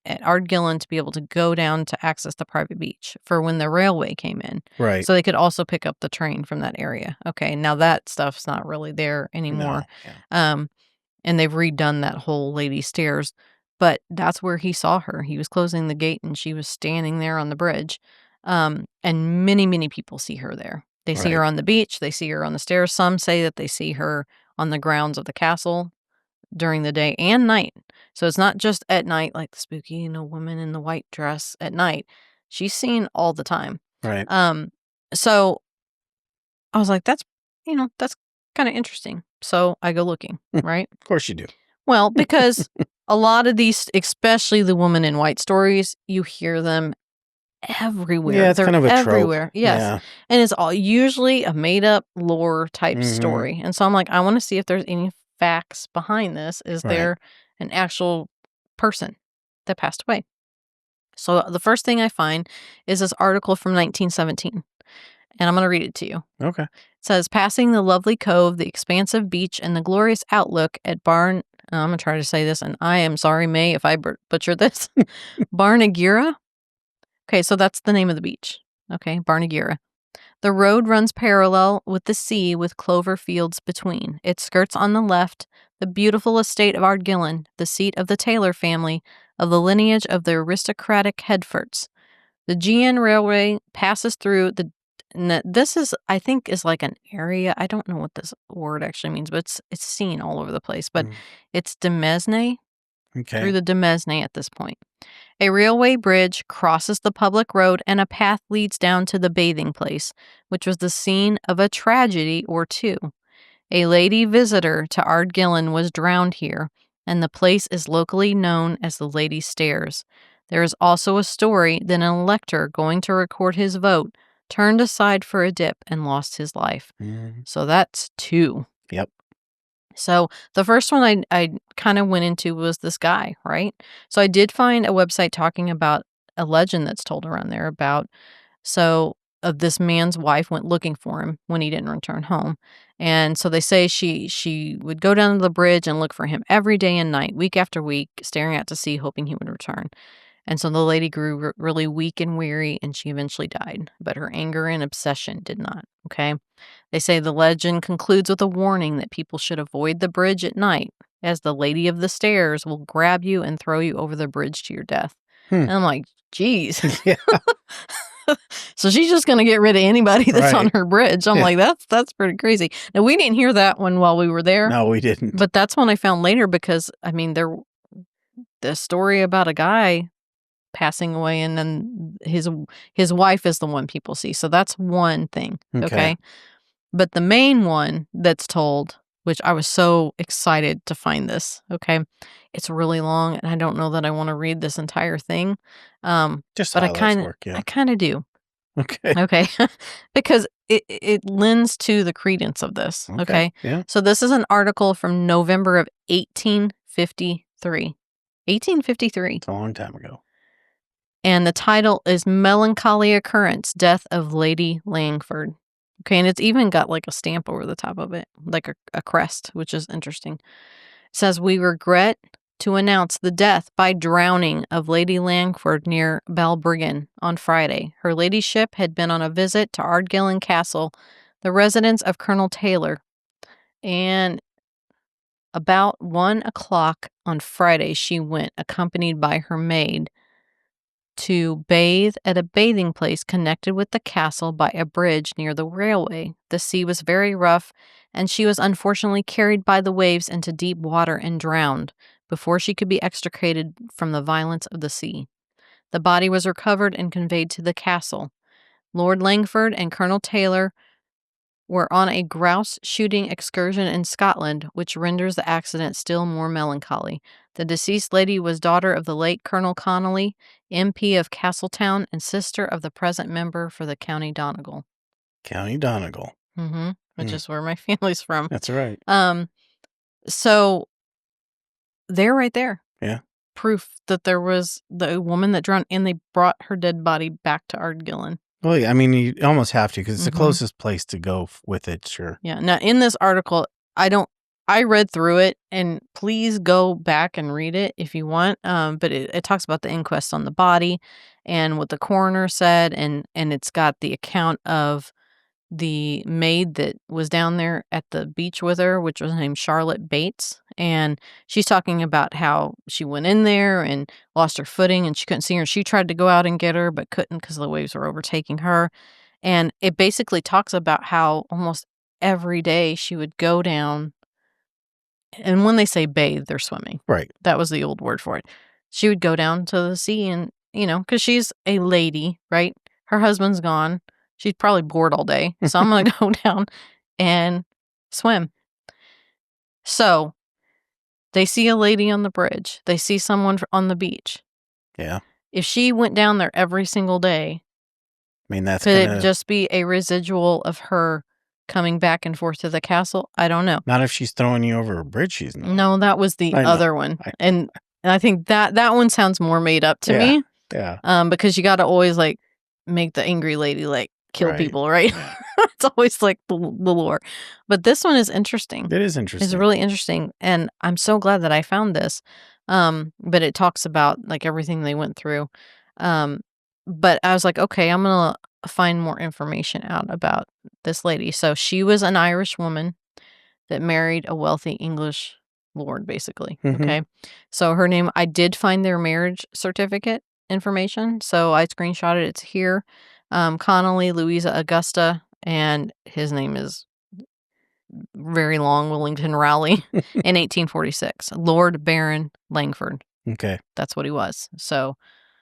at Ardgillan to be able to go down to access the private beach for when the railway came in. Right. So they could also pick up the train from that area. Okay, now that stuff's not really there anymore. No, yeah. And they've redone that whole Lady Stairs. But that's where he saw her. He was closing the gate and she was standing there on the bridge. And many, many people see her there. They see her on the beach. They see her on the stairs. Some say that they see her on the grounds of the castle during the day and night. So it's not just at night, like the spooky, woman in the white dress at night. She's seen all the time. Right. So I was like, that's kind of interesting. So I go looking, right? Of course you do. Well, because a lot of these, especially the woman in white stories, you hear them everywhere. Yeah, it's They're kind of a everywhere. trope. Yes. Yeah. And it's all usually a made up lore type story. And so I'm like, I want to see if there's any facts behind this. Is there an actual person that passed away? So the first thing I find is this article from 1917. And I'm going to read it to you. Okay. It says, passing the lovely cove, the expansive beach, and the glorious outlook at I'm going to try to say this, and I am sorry, May, if I butcher this. Barnagira. Okay, so that's the name of the beach. Okay, Barnagira. The road runs parallel with the sea with clover fields between. It skirts on the left the beautiful estate of Ardgillan, the seat of the Taylor family, of the lineage of the aristocratic Headforts. The GN Railway passes through this is, I think, is like an area. I don't know what this word actually means, but it's seen all over the place. But it's Demesne. Okay. Through the Demesne at this point. A railway bridge crosses the public road and a path leads down to the bathing place, which was the scene of a tragedy or two. A lady visitor to Ardgillan was drowned here, and the place is locally known as the Lady Stairs. There is also a story that an elector going to record his vote turned aside for a dip and lost his life. So that's 2. Yep. So the first one I kind of went into was this guy, right? So I did find a website talking about a legend that's told around there about, this man's wife went looking for him when he didn't return home. And so they say she would go down to the bridge and look for him every day and night, week after week, staring out to sea, hoping he would return. And so the lady grew really weak and weary, and she eventually died. But her anger and obsession did not, okay? They say the legend concludes with a warning that people should avoid the bridge at night, as the Lady of the Stairs will grab you and throw you over the bridge to your death. And I'm like, geez. Yeah. So she's just going to get rid of anybody that's on Right. her bridge. I'm like, that's pretty crazy. Now, we didn't hear that one while we were there. No, we didn't. But that's one I found later because, I mean, the story about a guy passing away and then his wife is the one people see. So that's one thing. Okay. But the main one that's told, which I was so excited to find this. Okay. It's really long and I don't know that I want to read this entire thing. Just but I highlights kind of do. Okay. Okay. Because it lends to the credence of this. Okay. Yeah. So this is an article from November of 1853. 1853. It's a long time ago. And the title is Melancholy Occurrence, Death of Lady Langford. Okay, and it's even got like a stamp over the top of it, like a crest, which is interesting. It says, we regret to announce the death by drowning of Lady Langford near Balbriggan on Friday. Her ladyship had been on a visit to Ardgillan Castle, the residence of Colonel Taylor. And about 1 o'clock on Friday, she went, accompanied by her maid, to bathe at a bathing place connected with the castle by a bridge near the railway. The sea was very rough, and she was unfortunately carried by the waves into deep water and drowned before she could be extricated from the violence of the sea. The body was recovered and conveyed to the castle. Lord Langford and Colonel Taylor were on a grouse shooting excursion in Scotland, which renders the accident still more melancholy. The deceased lady was daughter of the late Colonel Connolly, MP of Castletown, and sister of the present member for the County Donegal. County Donegal. Which is where my family's from. That's right. So they're right there. Yeah. Proof that there was the woman that drowned, and they brought her dead body back to Ardgillan. Well, yeah, I mean, you almost have to because it's the closest place to go with it, sure. Yeah. Now, in this article, I read through it, and please go back and read it if you want. But it talks about the inquest on the body and what the coroner said, and it's got the account of the maid that was down there at the beach with her, which was named Charlotte Bates. And she's talking about how she went in there and lost her footing and she couldn't see her. She tried to go out and get her, but couldn't because the waves were overtaking her. And it basically talks about how almost every day she would go down. And when they say bathe, they're swimming. Right. That was the old word for it. She would go down to the sea and, because she's a lady, right? Her husband's gone. She's probably bored all day. So I'm going to go down and swim. So they see a lady on the bridge. They see someone on the beach. Yeah. If she went down there every single day, I mean, that's could it just be a residual of her coming back and forth to the castle? I don't know. Not if she's throwing you over a bridge, she's not. No, that was the other one. And I think that one sounds more made up to me. Yeah. Because you got to always make the angry lady kill people, right? Yeah. It's always the lore. But this one is interesting. It is interesting. It's really interesting. And I'm so glad that I found this. But it talks about everything they went through. But I was like, okay, I'm going to find more information out about this lady. So she was an Irish woman that married a wealthy English lord, basically. Okay. So her name, I did find their marriage certificate information. So I screenshotted it. It's here. Connolly, Louisa Augusta, and his name is very long, Willington Rowley, in 1846. Lord Baron Langford. Okay. That's what he was. So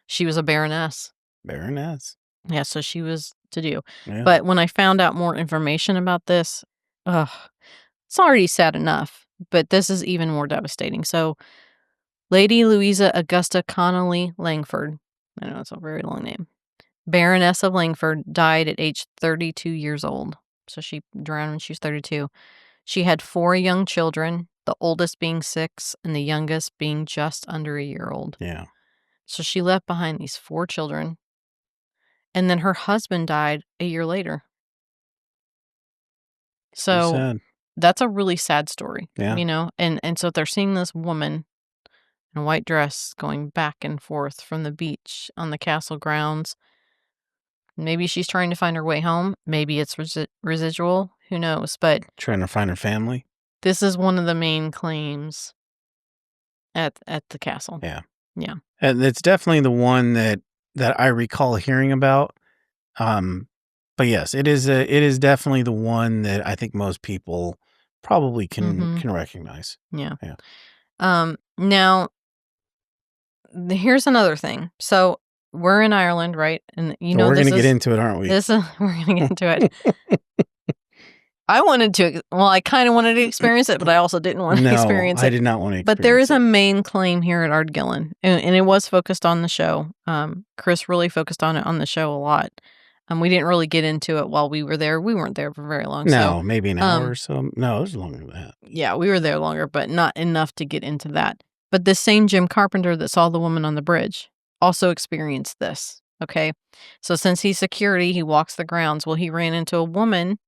she was a baroness. Baroness. Yeah, so she was to do. Yeah. But when I found out more information about this, it's already sad enough, but this is even more devastating. So Lady Louisa Augusta Connolly Langford, I know it's a very long name, Baroness of Langford, died at age 32 years old. So she drowned when she was 32. She had 4 young children, the oldest being 6 and the youngest being just under a year old. Yeah. So she left behind these 4 children. And then her husband died a year later. So that's a really sad story. Yeah. You know, and so if they're seeing this woman in a white dress going back and forth from the beach on the castle grounds, maybe she's trying to find her way home. Maybe it's residual. Who knows? But Trying to find her family. this is one of the main claims at the castle. Yeah. Yeah. And it's definitely the one that I recall hearing about. But yes, it is definitely the one that I think most people probably can recognize. Yeah. Yeah. Now, here's another thing. So we're in Ireland, right? And you know, we're going to get into it, aren't we? We're going to get into it. I kind of wanted to experience it, but I also didn't want to experience it. I did not want to experience it. But there is a main claim here at Ardgillan, and it was focused on the show. Chris really focused on it on the show a lot. We didn't really get into it while we were there. We weren't there for very long. No, maybe an hour or so. No, it was longer than that. Yeah, we were there longer, but not enough to get into that. But this same Jim Carpenter that saw the woman on the bridge also experienced this, okay? So since he's security, he walks the grounds. Well, he ran into a woman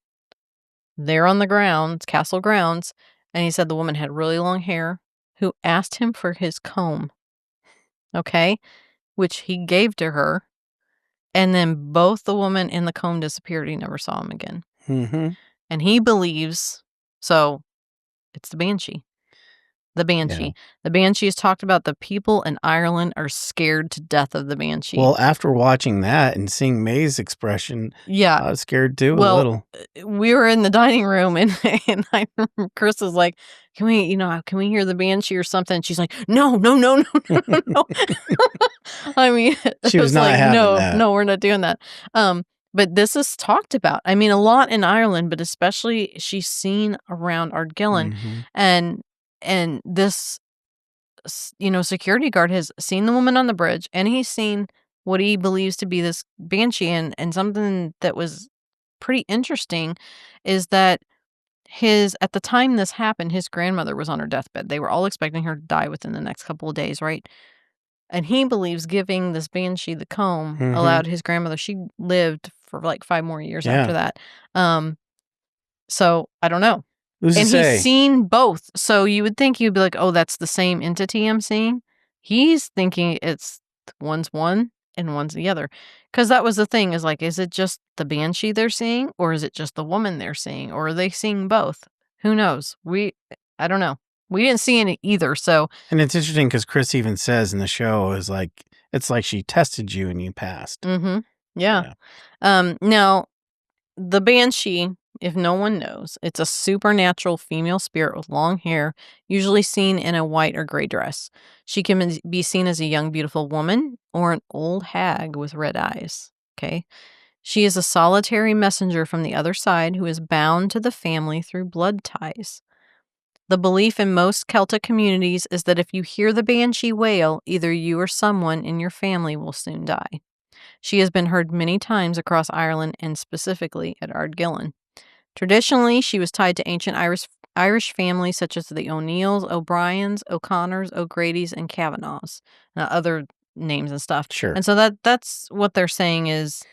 there on the grounds, castle grounds, and he said the woman had really long hair who asked him for his comb, okay? Which he gave to her. And then both the woman and the comb disappeared. He never saw him again. Mm-hmm. And he believes, so it's the Banshee. The Banshee. Yeah. The Banshee has talked about the people in Ireland are scared to death of the Banshee. Well, after watching that and seeing May's expression, I was scared too, a little. We were in the dining room and I remember Chris was like, can we hear the Banshee or something? And she's like, no. I mean, she was not like, having that. No, we're not doing that. But this is talked about. I mean, a lot in Ireland, but especially she's seen around Ardgillan. And this, security guard has seen the woman on the bridge, and he's seen what he believes to be this Banshee. And something that was pretty interesting is that at the time this happened, his grandmother was on her deathbed. They were all expecting her to die within the next couple of days, right? And he believes giving this Banshee the comb allowed his grandmother, she lived for like 5 more years after that. So I don't know. Who's and to say? He's seen both. So you would think you'd be like, oh, that's the same entity I'm seeing. He's thinking it's one's one and one's the other. Because that was the thing, is like, is it just the Banshee they're seeing, or is it just the woman they're seeing, or are they seeing both? Who knows? I don't know. We didn't see any either. So, and it's interesting because Chris even says in the show is like, it's like she tested you and you passed. Mm-hmm. Yeah. Now, the Banshee, if no one knows, it's a supernatural female spirit with long hair, usually seen in a white or gray dress. She can be seen as a young, beautiful woman or an old hag with red eyes. Okay. She is a solitary messenger from the other side who is bound to the family through blood ties. The belief in most Celtic communities is that if you hear the Banshee wail, either you or someone in your family will soon die. She has been heard many times across Ireland and specifically at Ardgillan. Traditionally, she was tied to ancient Irish families such as the O'Neills, O'Briens, O'Connors, O'Grady's, and Kavanaghs, other names and stuff. Sure. And so that's what they're saying is,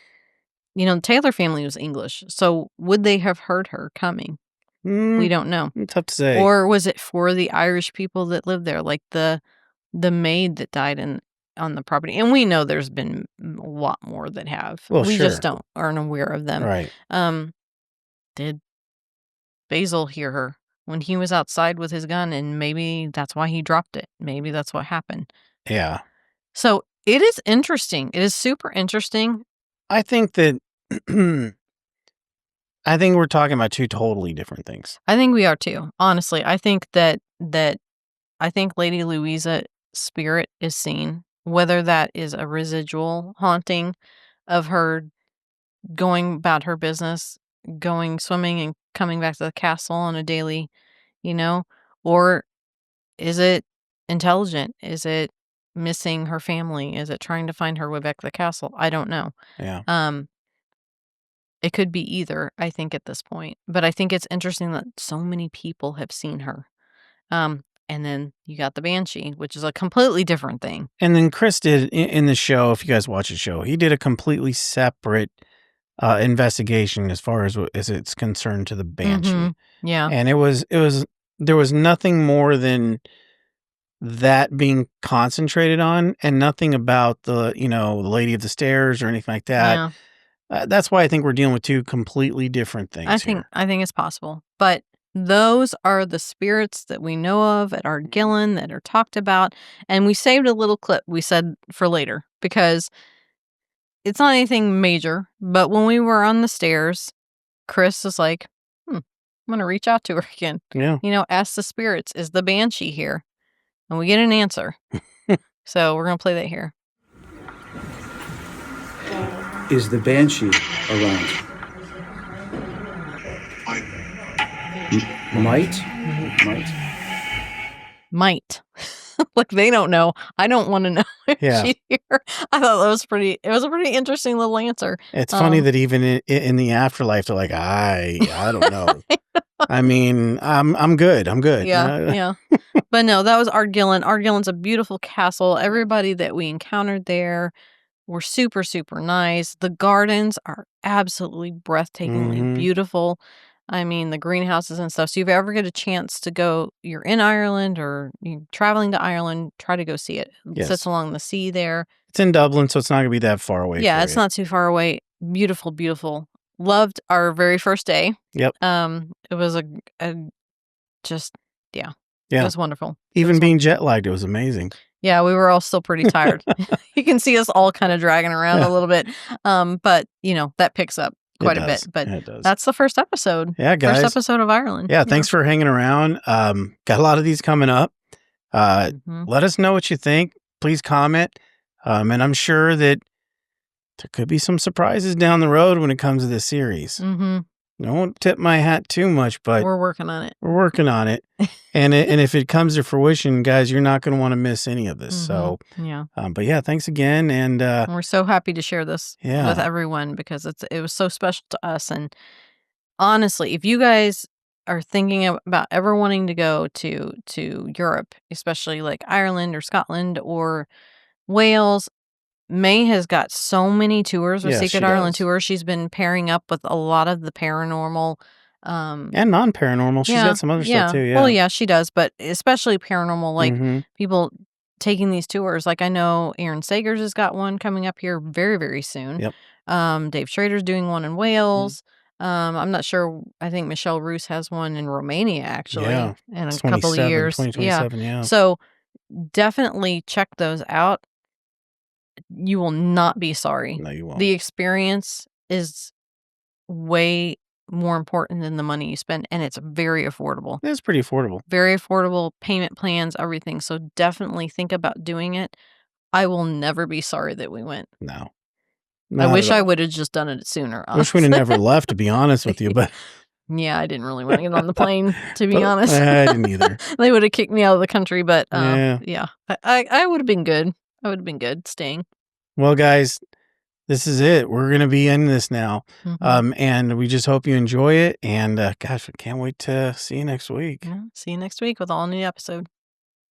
the Taylor family was English, so would they have heard her coming? We don't know. Tough to say. Or was it for the Irish people that lived there, like the maid that died on the property? And we know there's been a lot more that have. Well, we sure. just aren't aware of them. Right. Did Basil hear her when he was outside with his gun, and maybe that's why he dropped it? Maybe that's what happened. Yeah. So it is interesting. It is super interesting. I think that I think we're talking about 2 totally different things. I think we are too. Honestly, I think that I think Lady Louisa's spirit is seen, whether that is a residual haunting of her going about her business, going swimming and coming back to the castle on a daily, or is it intelligent? Is it missing her family? Is it trying to find her way back to the castle? I don't know. Yeah. It could be either, I think, at this point. But I think it's interesting that so many people have seen her. And then you got the Banshee, which is a completely different thing. And then Chris did in the show, if you guys watch the show, he did a completely separate investigation as far as it's concerned to the banshee. Mm-hmm. Yeah. And there was nothing more than that being concentrated on, and nothing about the lady of the stairs or anything like that. Yeah. That's why I think we're dealing with two completely different things. I think it's possible, but those are the spirits that we know of at Ardgillan that are talked about, and we saved a little clip we said for later because it's not anything major. But when we were on the stairs, Chris was like, I'm gonna reach out to her again. Yeah. Ask the spirits, is the banshee here? And we get an answer. So we're gonna play that here. Is the banshee around? Might. Like they don't know. I don't want to know if she's here. I thought it was a pretty interesting little answer. It's funny that even in the afterlife, they're like, I don't know. I mean, I'm good. Yeah. But no, that was Ardgillan. Ardgillan's a beautiful castle. Everybody that we encountered there were super, super nice. The gardens are absolutely breathtakingly beautiful. I mean, the greenhouses and stuff. So if you ever get a chance to go, you're in Ireland or you're traveling to Ireland, try to go see it. It sits along the sea there. It's in Dublin, so it's not going to be that far away. Yeah, it's not too far away. Beautiful, beautiful. Loved our very first day. Yep. It was it was wonderful. Even being jet lagged, it was amazing. Yeah, we were all still pretty tired. You can see us all kind of dragging around a little bit. But that picks up quite a bit. But that's the first episode. Yeah, guys. First episode of Ireland. Yeah, thanks for hanging around. Got a lot of these coming up. Let us know what you think. Please comment. And I'm sure that there could be some surprises down the road when it comes to this series. I won't tip my hat too much, but we're working on it. And if it comes to fruition, guys, you're not going to want to miss any of this. So, but yeah, thanks again. And we're so happy to share this with everyone because it was so special to us. And honestly, if you guys are thinking about ever wanting to go to Europe, especially like Ireland or Scotland or Wales, May has got so many tours with Secret Ireland Tours. She's been pairing up with a lot of the paranormal and non-paranormal. She's got some other stuff too. Yeah. Well, yeah, she does, but especially paranormal, like people taking these tours. Like I know Aaron Sagers has got one coming up here very, very soon. Yep. Dave Schrader's doing one in Wales. I'm not sure. I think Michelle Roos has one in Romania actually in a couple of years. 2027, yeah. So definitely check those out. You will not be sorry. No, you won't. The experience is way more important than the money you spend, and it's very affordable. It's pretty affordable. Very affordable, payment plans, everything. So definitely think about doing it. I will never be sorry that we went. No. I wish I would have just done it sooner. I wish we'd have never left, to be honest with you, but... Yeah, I didn't really want to get on the plane, to be honest. I didn't either. They would have kicked me out of the country, but I would have been good. I would have been good staying. Well, guys, this is it. We're going to be in this now. And we just hope you enjoy it. And gosh, I can't wait to see you next week. Yeah, see you next week with all new episode.